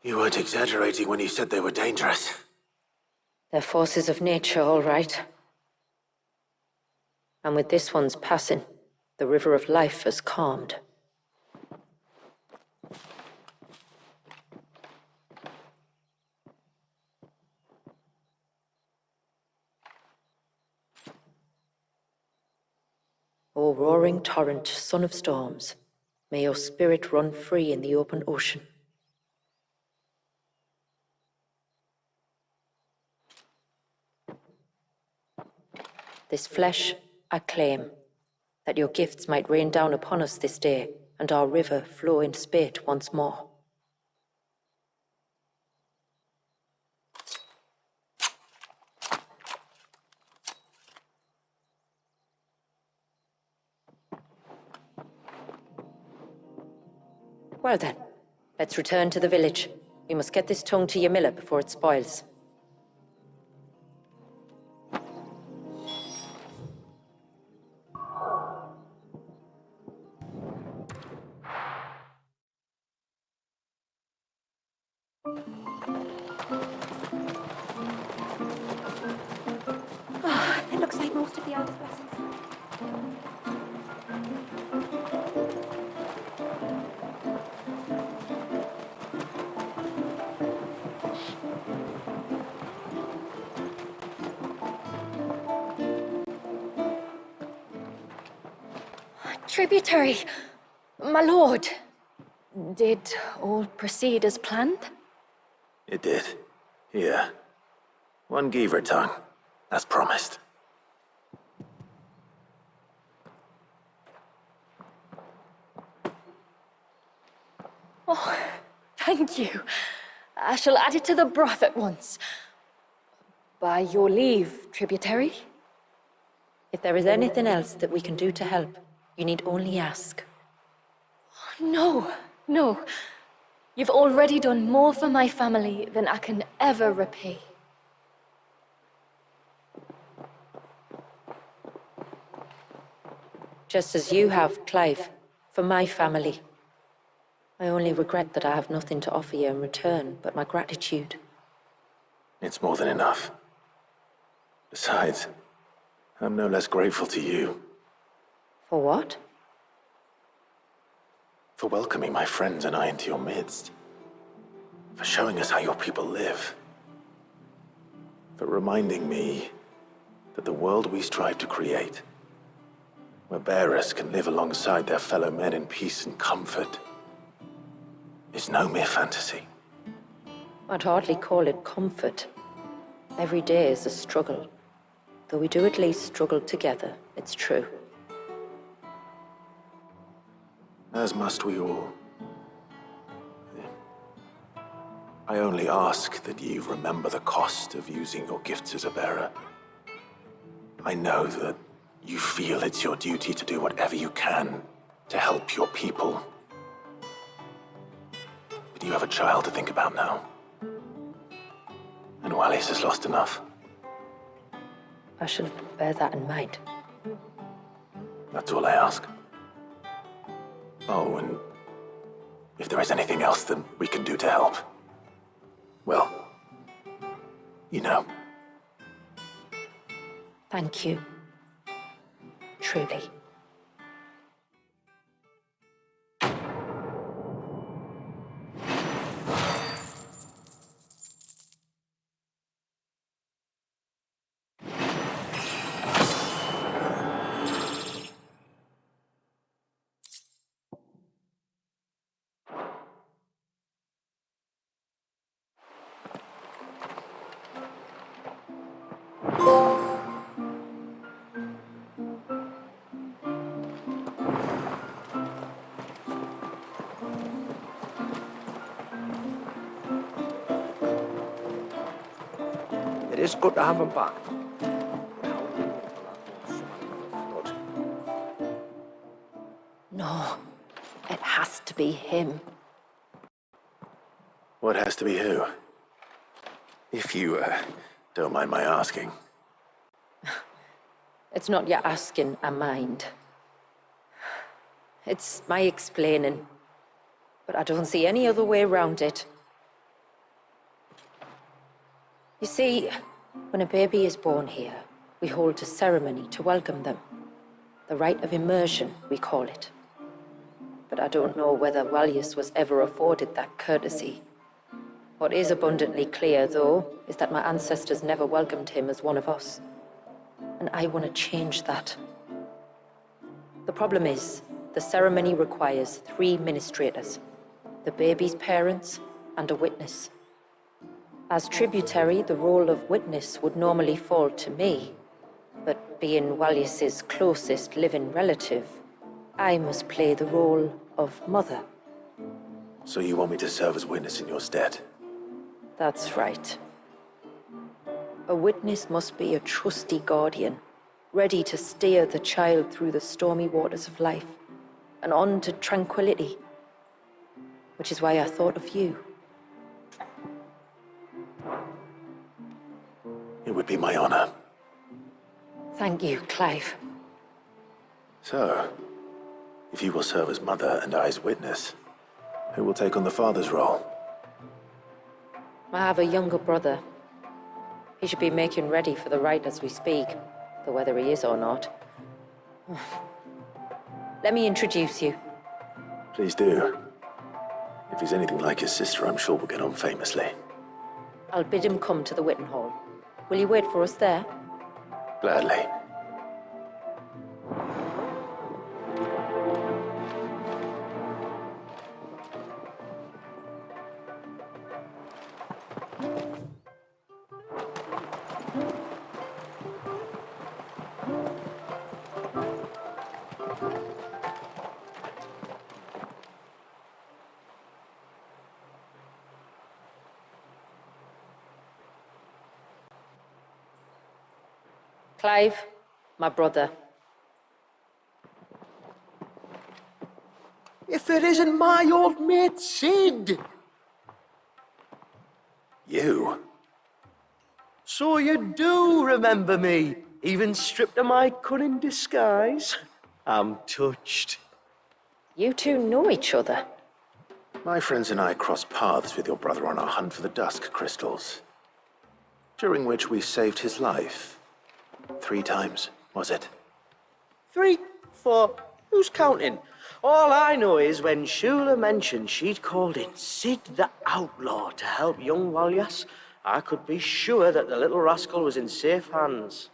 S4: You weren't exaggerating when you said they were dangerous.
S10: They're forces of nature, all right. And with this one's passing, the river of life has calmed. O roaring torrent, son of storms, may your spirit run free in the open ocean. This flesh I claim, that your gifts might rain down upon us this day, and our river flow in spate once more. Well then, let's return to the village. We must get this tongue to Ymilla before it spoils.
S3: It looks like most of the elders' blessings.
S11: Tributary, my lord. Did all proceed as planned?
S4: It did. Here. One Geaver tongue, as promised.
S11: Oh, thank you. I shall add it to the broth at once. By your leave, tributary.
S10: If there is anything else that we can do to help, you need only ask.
S11: No. You've already done more for my family than I can ever repay.
S10: Just as you have, Clive, for my family. I only regret that I have nothing to offer you in return but my gratitude.
S4: It's more than enough. Besides, I'm no less grateful to you.
S10: For what?
S4: For welcoming my friends and I into your midst. For showing us how your people live. For reminding me that the world we strive to create, where bearers can live alongside their fellow men in peace and comfort, is no mere fantasy.
S10: I'd hardly call it comfort. Every day is a struggle. Though we do at least struggle together, it's true.
S4: As must we all. I only ask that you remember the cost of using your gifts as a bearer. I know that you feel it's your duty to do whatever you can to help your people. But you have a child to think about now. And Wallis has lost enough.
S10: I shall bear that in mind.
S4: That's all I ask. Oh, and if there is anything else that we can do to help, well, you know.
S10: Thank you. Truly.
S8: It is good to have him back.
S10: No, it has to be him.
S4: What has to be who? If you, don't mind my asking.
S10: It's not your asking, I mind. It's my explaining. But I don't see any other way around it. You see, when a baby is born here, we hold a ceremony to welcome them. The rite of immersion, we call it. But I don't know whether Walyus was ever afforded that courtesy. What is abundantly clear, though, is that my ancestors never welcomed him as one of us. And I want to change that. The problem is, the ceremony requires 3 ministrators, the baby's parents, and a witness. As tributary, the role of witness would normally fall to me, but being Walyus's closest living relative, I must play the role of mother.
S4: So you want me to serve as witness in your stead?
S10: That's right. A witness must be a trusty guardian, ready to steer the child through the stormy waters of life and on to tranquility. Which is why I thought of you.
S4: It would be my honor.
S10: Thank you, Clive.
S4: So, if you will serve as mother and I as witness, who will take on the father's role?
S10: I have a younger brother. He should be making ready for the rite as we speak, though whether he is or not. Let me introduce you.
S4: Please do. If he's anything like his sister, I'm sure we'll get on famously.
S10: I'll bid him come to the Witten Hall. Will you wait for us there?
S4: Gladly.
S10: Clive, my brother.
S12: If it isn't my old mate Sid!
S4: You?
S12: So you do remember me, even stripped of my cunning disguise? I'm touched.
S10: You two know each other.
S4: My friends and I crossed paths with your brother on our hunt for the Dusk Crystals, during which we saved his life. 3 times, was it?
S12: 3, 4, who's counting? All I know is when Shula mentioned she'd called in Sid the Outlaw to help young Walyus, I could be sure that the little rascal was in safe hands.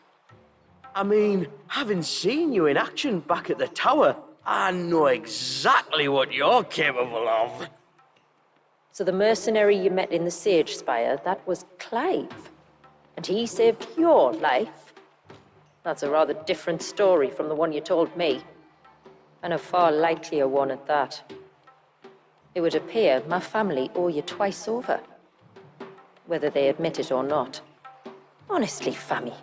S12: I mean, having seen you in action back at the tower, I know exactly what you're capable of.
S10: So the mercenary you met in the Sage Spire, that was Clive. And he saved your life. That's a rather different story from the one you told me. And a far likelier one at that. It would appear my family owe you twice over. Whether they admit it or not. Honestly, Fammy,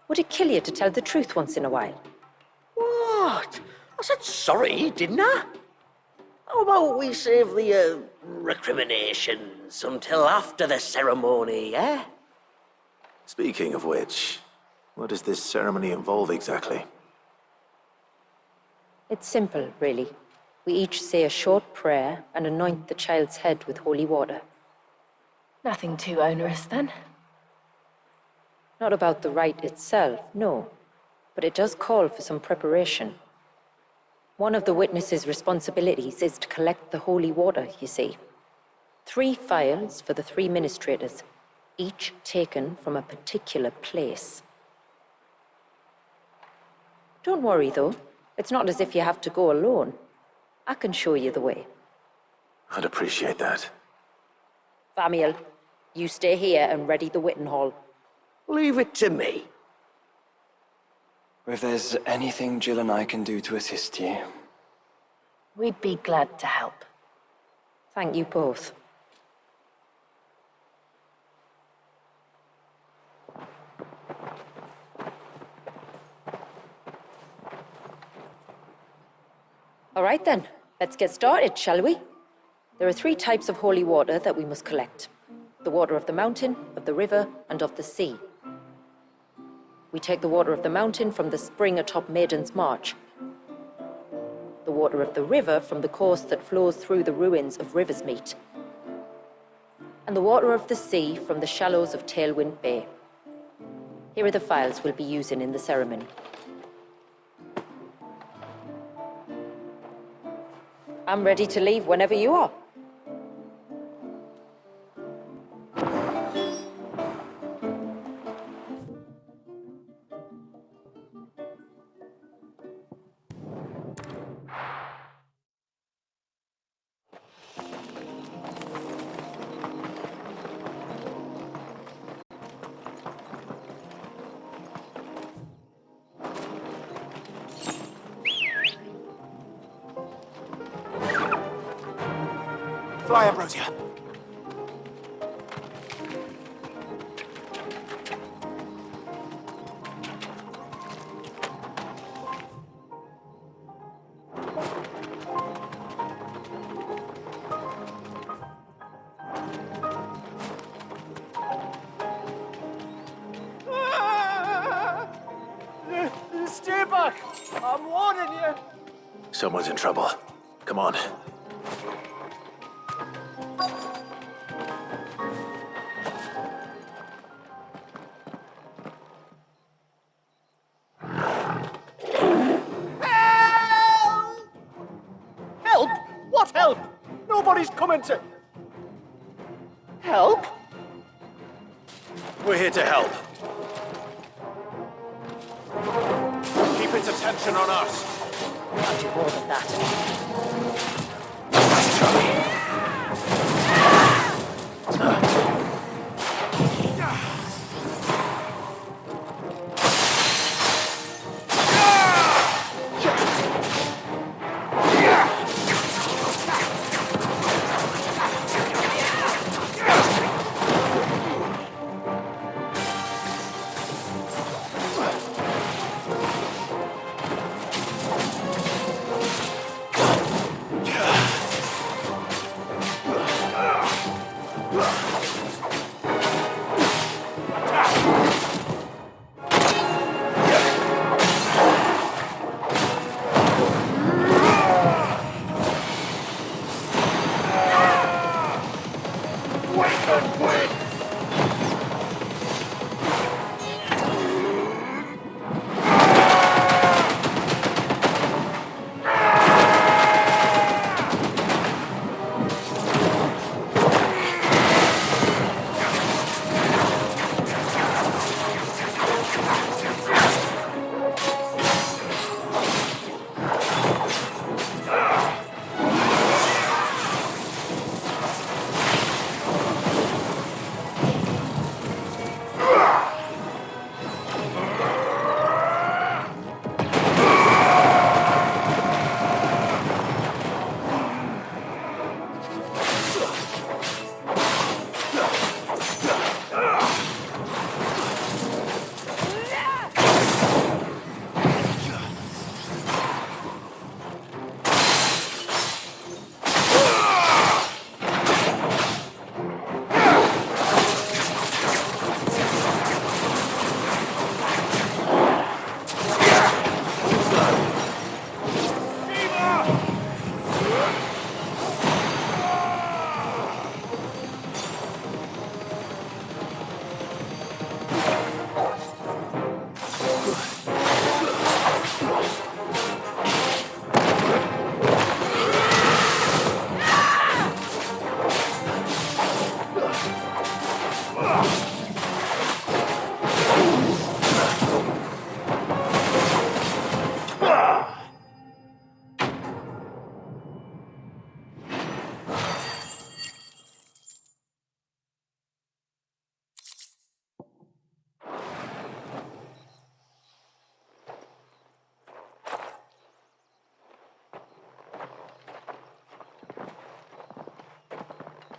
S10: would it kill you to tell the truth once in a while?
S12: What? I said sorry, didn't I? How about we save the, recriminations until after the ceremony, eh?
S4: Speaking of which, what does this ceremony involve exactly?
S10: It's simple, really. We each say a short prayer and anoint the child's head with holy water.
S3: Nothing too onerous, then.
S10: Not about the rite itself, no. But it does call for some preparation. One of the witness's responsibilities is to collect the holy water, you see. 3 phials for the 3 ministrators, each taken from a particular place. Don't worry, though. It's not as if you have to go alone. I can show you the way.
S4: I'd appreciate that.
S10: Famiel, you stay here and ready the Witten Hall.
S12: Leave it to me.
S5: If there's anything Jill and I can do to assist you.
S3: We'd be glad to help.
S10: Thank you both. All right then, let's get started, shall we? There are 3 types of holy water that we must collect. The water of the mountain, of the river, and of the sea. We take the water of the mountain from the spring atop Maiden's March. The water of the river from the course that flows through the ruins of Riversmeet. and the water of the sea from the shallows of Tailwind Bay. Here are the files we'll be using in the ceremony. I'm ready to leave whenever you are.
S12: Fly, Ambrosia.
S8: Stay back! I'm warning you!
S4: Someone's in trouble. Come on.
S12: Help? What help? Nobody's coming to... Help?
S4: We're here to help.
S2: Keep its attention on us.
S10: I'll do more than that.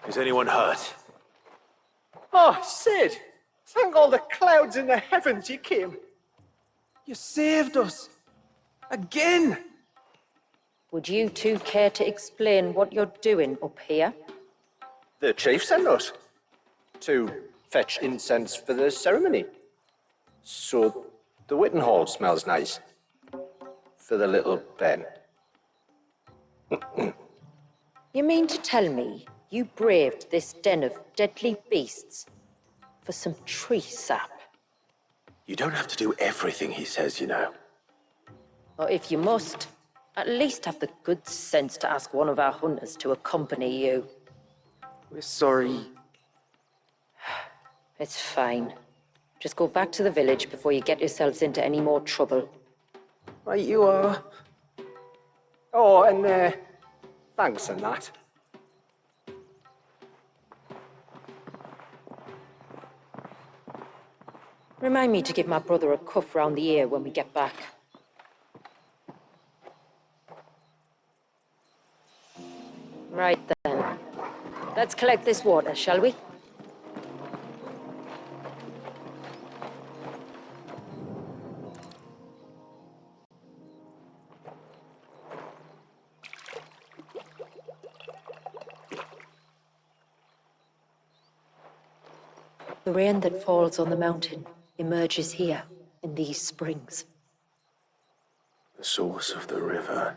S4: Is anyone hurt?
S12: Oh, Sid! Thank all the clouds in the heavens you came. You saved us. Again!
S10: Would you two care to explain what you're doing up here?
S12: The chief sent us to fetch incense for the ceremony. So the Witten Hall smells nice. For the little Ben.
S10: You mean to tell me You braved this den of deadly beasts for some tree sap.
S4: You don't have to do everything he says, you know.
S10: Or if you must, at least have the good sense to ask one of our hunters to accompany you.
S12: We're sorry.
S10: It's fine. Just go back to the village before you get yourselves into any more trouble.
S12: Right you are.
S8: Oh, and thanks and that.
S10: Remind me to give my brother a cuff round the ear when we get back. Right then. Let's collect this water, shall we? The rain that falls on the mountain emerges here, in these springs.
S4: The source of the river.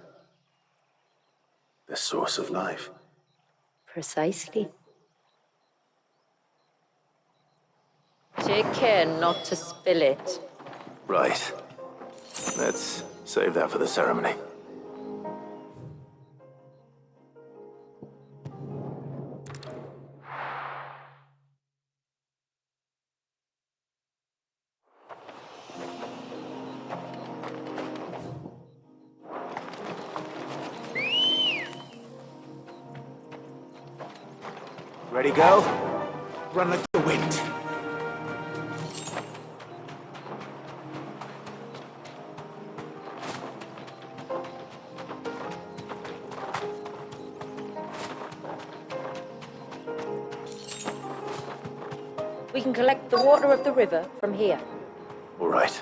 S4: The source of life.
S10: Precisely. Take care not to spill it.
S4: Right. Let's save that for the ceremony.
S12: Ready, go? Run like the wind.
S10: We can collect the water of the river from here.
S4: All right.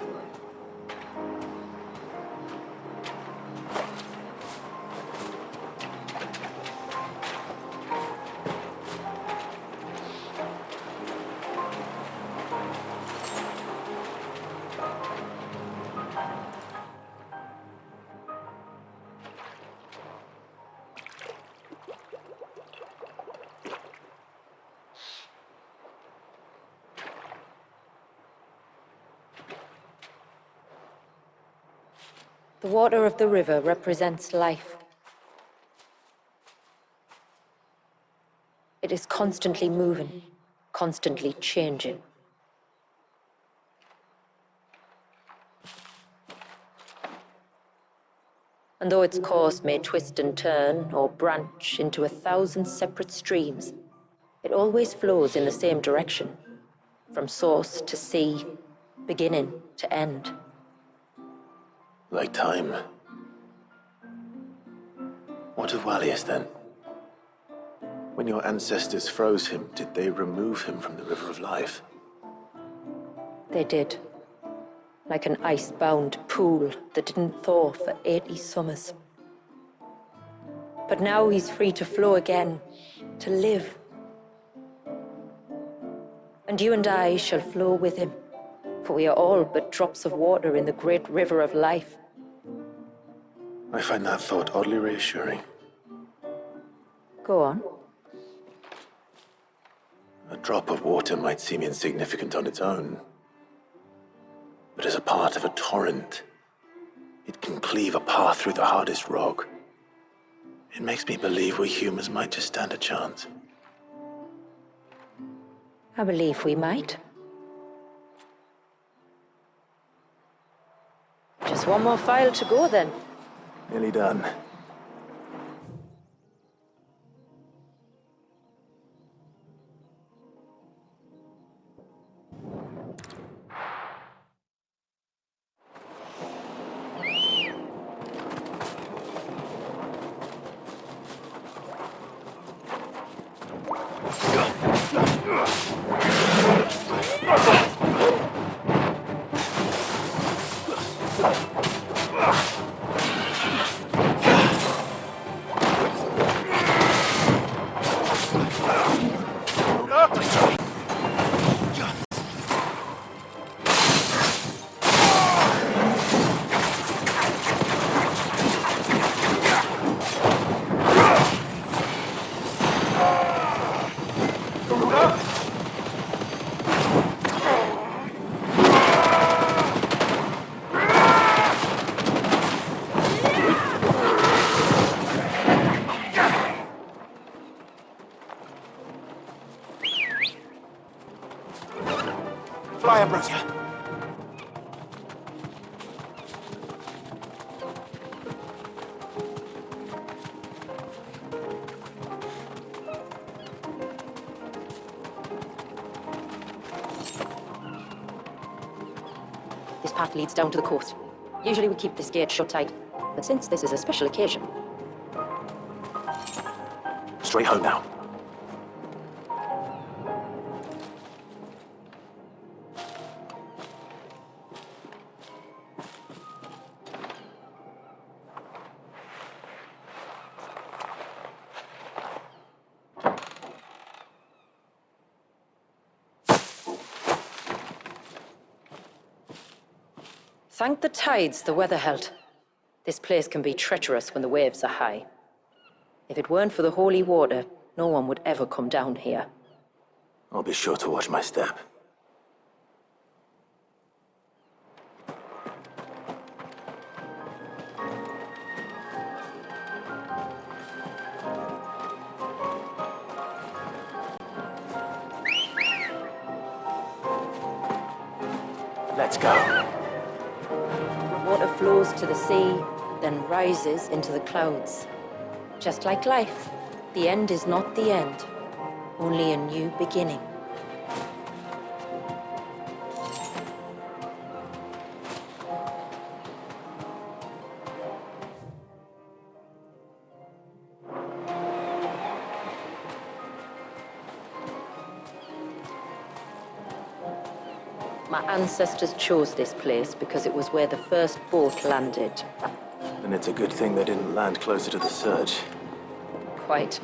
S10: The water of the river represents life. It is constantly moving, constantly changing. And though its course may twist and turn or branch into 1,000 separate streams, it always flows in the same direction, from source to sea, beginning to end.
S4: Like time. What of Wallius, then? When your ancestors froze him, did they remove him from the River of Life?
S10: They did. Like an ice-bound pool that didn't thaw for 80 summers. But now he's free to flow again, to live. And you and I shall flow with him, for we are all but drops of water in the great river of life.
S4: I find that thought oddly reassuring.
S10: Go on.
S4: A drop of water might seem insignificant on its own, but as a part of a torrent, it can cleave a path through the hardest rock. It makes me believe we humans might just stand a chance.
S10: I believe we might. Just one more file to go then.
S4: Nearly done.
S12: Fly up, Rosia.
S10: This path leads down to the coast. Usually we keep this gate shut tight, but since this is a special occasion...
S4: Straight home now.
S10: Thank the tides the weather held. This place can be treacherous when the waves are high. If it weren't for the holy water, no one would ever come down here.
S4: I'll be sure to watch my step. Let's go.
S10: Water flows to the sea, then rises into the clouds. Just like life, the end is not the end, only a new beginning. My ancestors chose this place because it was where the first boat landed.
S4: And it's a good thing they didn't land closer to the surge.
S10: Quite.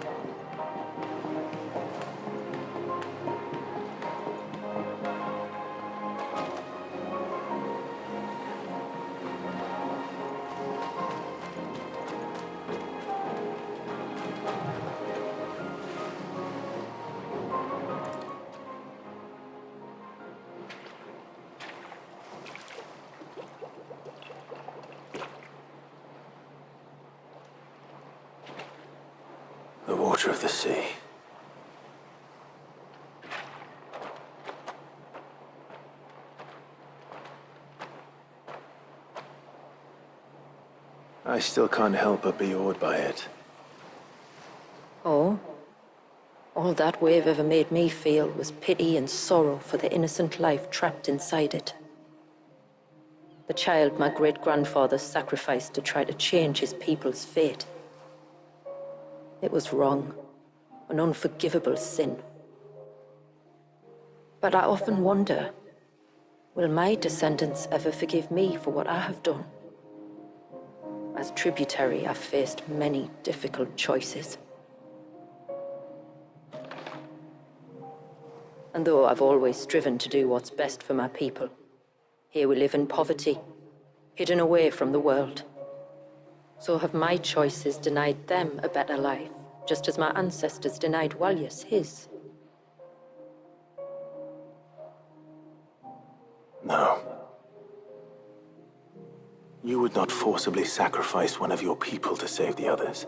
S4: The water of the sea. I still can't help but be awed by it.
S10: Oh? All that wave ever made me feel was pity and sorrow for the innocent life trapped inside it. The child my great-grandfather sacrificed to try to change his people's fate. It was wrong, an unforgivable sin. But I often wonder, will my descendants ever forgive me for what I have done? As tributary, I've faced many difficult choices. And though I've always striven to do what's best for my people, here we live in poverty, hidden away from the world. So have my choices denied them a better life, just as my ancestors denied Walyas his?
S4: No. You would not forcibly sacrifice one of your people to save the others.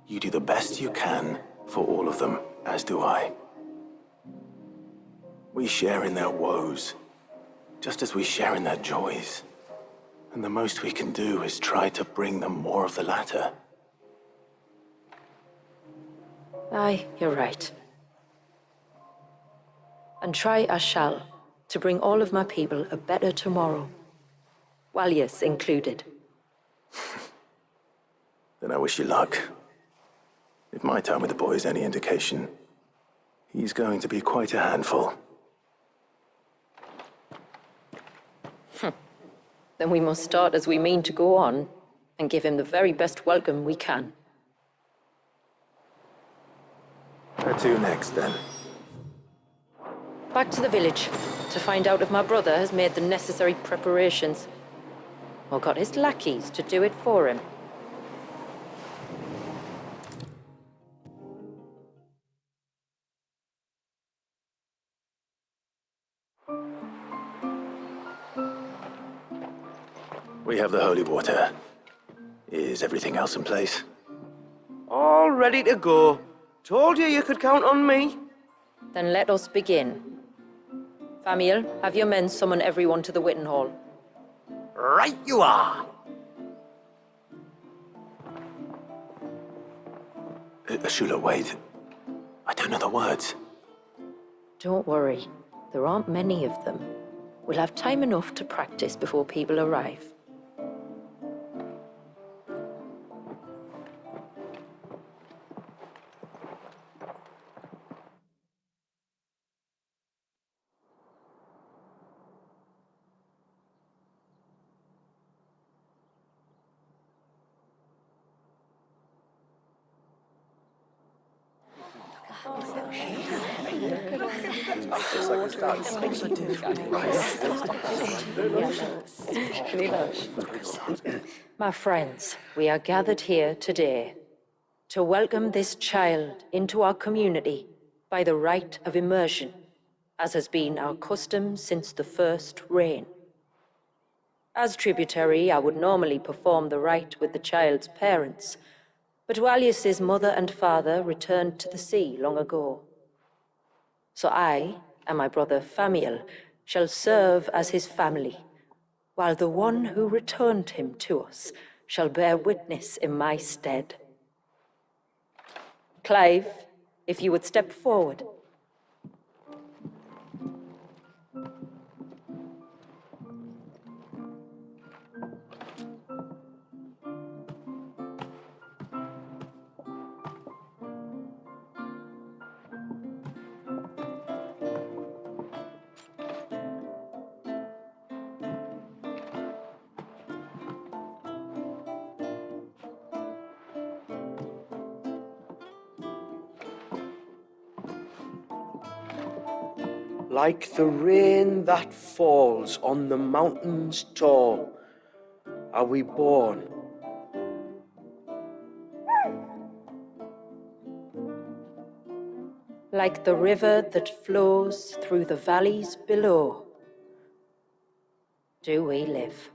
S4: You do the best you can for all of them, as do I. We share in their woes, just as we share in their joys. And the most we can do is try to bring them more of the latter.
S10: Aye, you're right. And try I shall, to bring all of my people a better tomorrow. Walyas included.
S4: Then I wish you luck. If my time with the boy is any indication, he's going to be quite a handful.
S10: Then we must start as we mean to go on, and give him the very best welcome we can.
S4: Where to next, then?
S10: Back to the village, to find out if my brother has made the necessary preparations, or got his lackeys to do it for him.
S4: We have the holy water. Is everything else in place?
S12: All ready to go. Told you you could count on me.
S10: Then let us begin. Famiel, have your men summon everyone to the Witten Hall.
S12: Right you are.
S4: Ashula, wait. I don't know the words.
S10: Don't worry, there aren't many of them. We'll have time enough to practice before people arrive. My friends, we are gathered here today to welcome this child into our community by the rite of immersion, as has been our custom since the first reign. As tributary, I would normally perform the rite with the child's parents, but Walius's mother and father returned to the sea long ago. So I and my brother Famiel shall serve as his family, while the one who returned him to us shall bear witness in my stead. Clive, if you would step forward.
S12: Like the rain that falls on the mountains tall, are we born.
S10: Like the river that flows through the valleys below, do we live.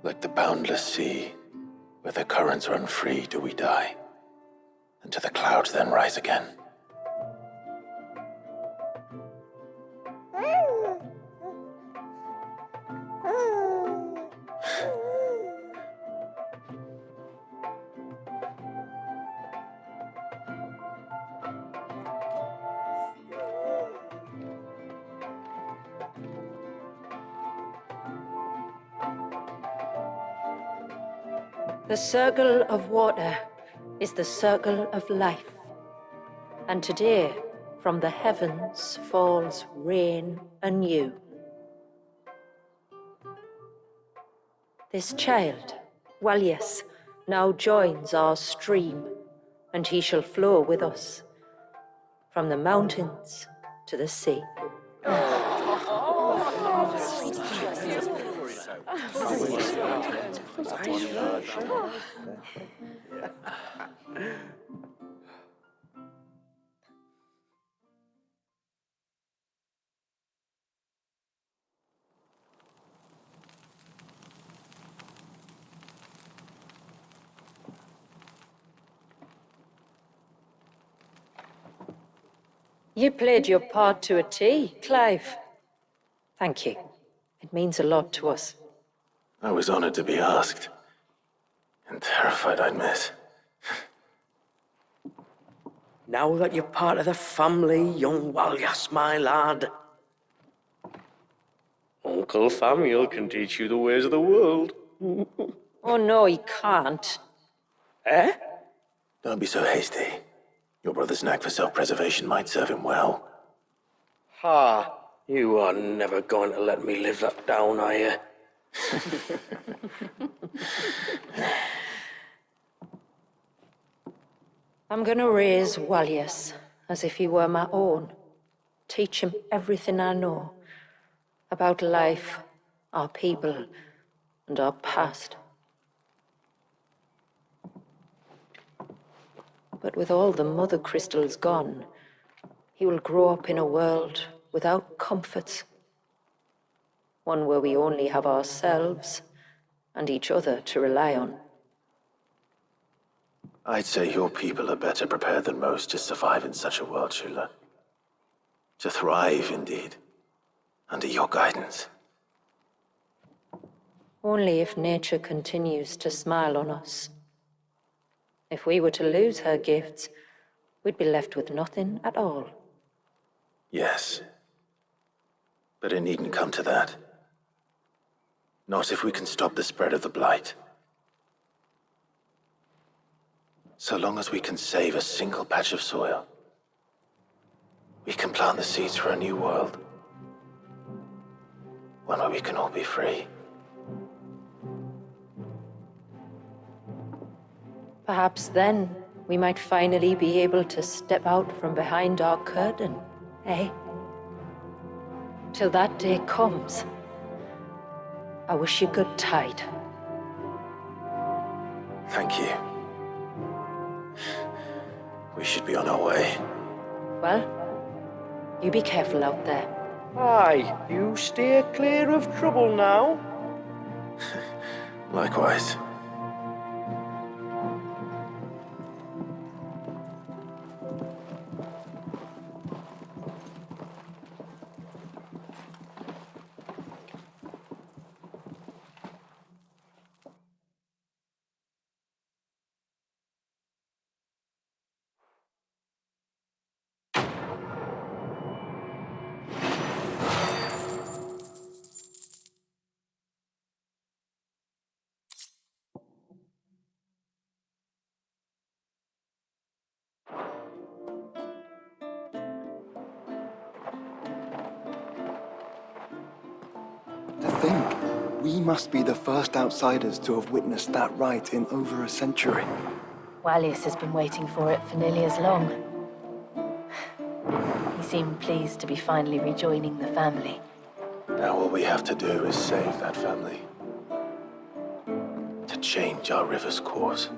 S4: Like the boundless sea, where the currents run free, do we die, and to the clouds then rise again.
S10: The circle of water is the circle of life. And today, from the heavens falls rain anew. This child, Walius, now joins our stream, and he shall flow with us, from the mountains to the sea. You played your part to a T, Clive. Thank you. It means a lot to us.
S4: I was honored to be asked, and terrified I'd miss.
S12: Now that you're part of the family, young Walyas, my lad, Uncle Famiel can teach you the ways of the world.
S10: Oh no, he can't.
S12: Eh?
S4: Don't be so hasty. Your brother's knack for self-preservation might serve him well.
S12: Ha! You are never going to let me live that down, are you?
S10: I'm gonna raise Walius as if he were my own. Teach him everything I know about life, our people, and our past. But with all the mother crystals gone, he will grow up in a world without comforts. One where we only have ourselves and each other to rely on.
S4: I'd say your people are better prepared than most to survive in such a world, Shula. To thrive, indeed, under your guidance.
S10: Only if nature continues to smile on us. If we were to lose her gifts, we'd be left with nothing at all.
S4: Yes. But it needn't come to that. Not if we can stop the spread of the Blight. So long as we can save a single patch of soil, we can plant the seeds for a new world. One where we can all be free.
S10: Perhaps then we might finally be able to step out from behind our curtain, eh? Till that day comes, I wish you good tide.
S4: Thank you. We should be on our way.
S10: Well, you be careful out there.
S12: Aye, you steer clear of trouble now.
S4: Likewise.
S5: To think, we must be the first outsiders to have witnessed that rite in over a century.
S13: Wallius has been waiting for it for nearly as long. He seemed pleased to be finally rejoining the family.
S4: Now all we have to do is save that family. To change our river's course.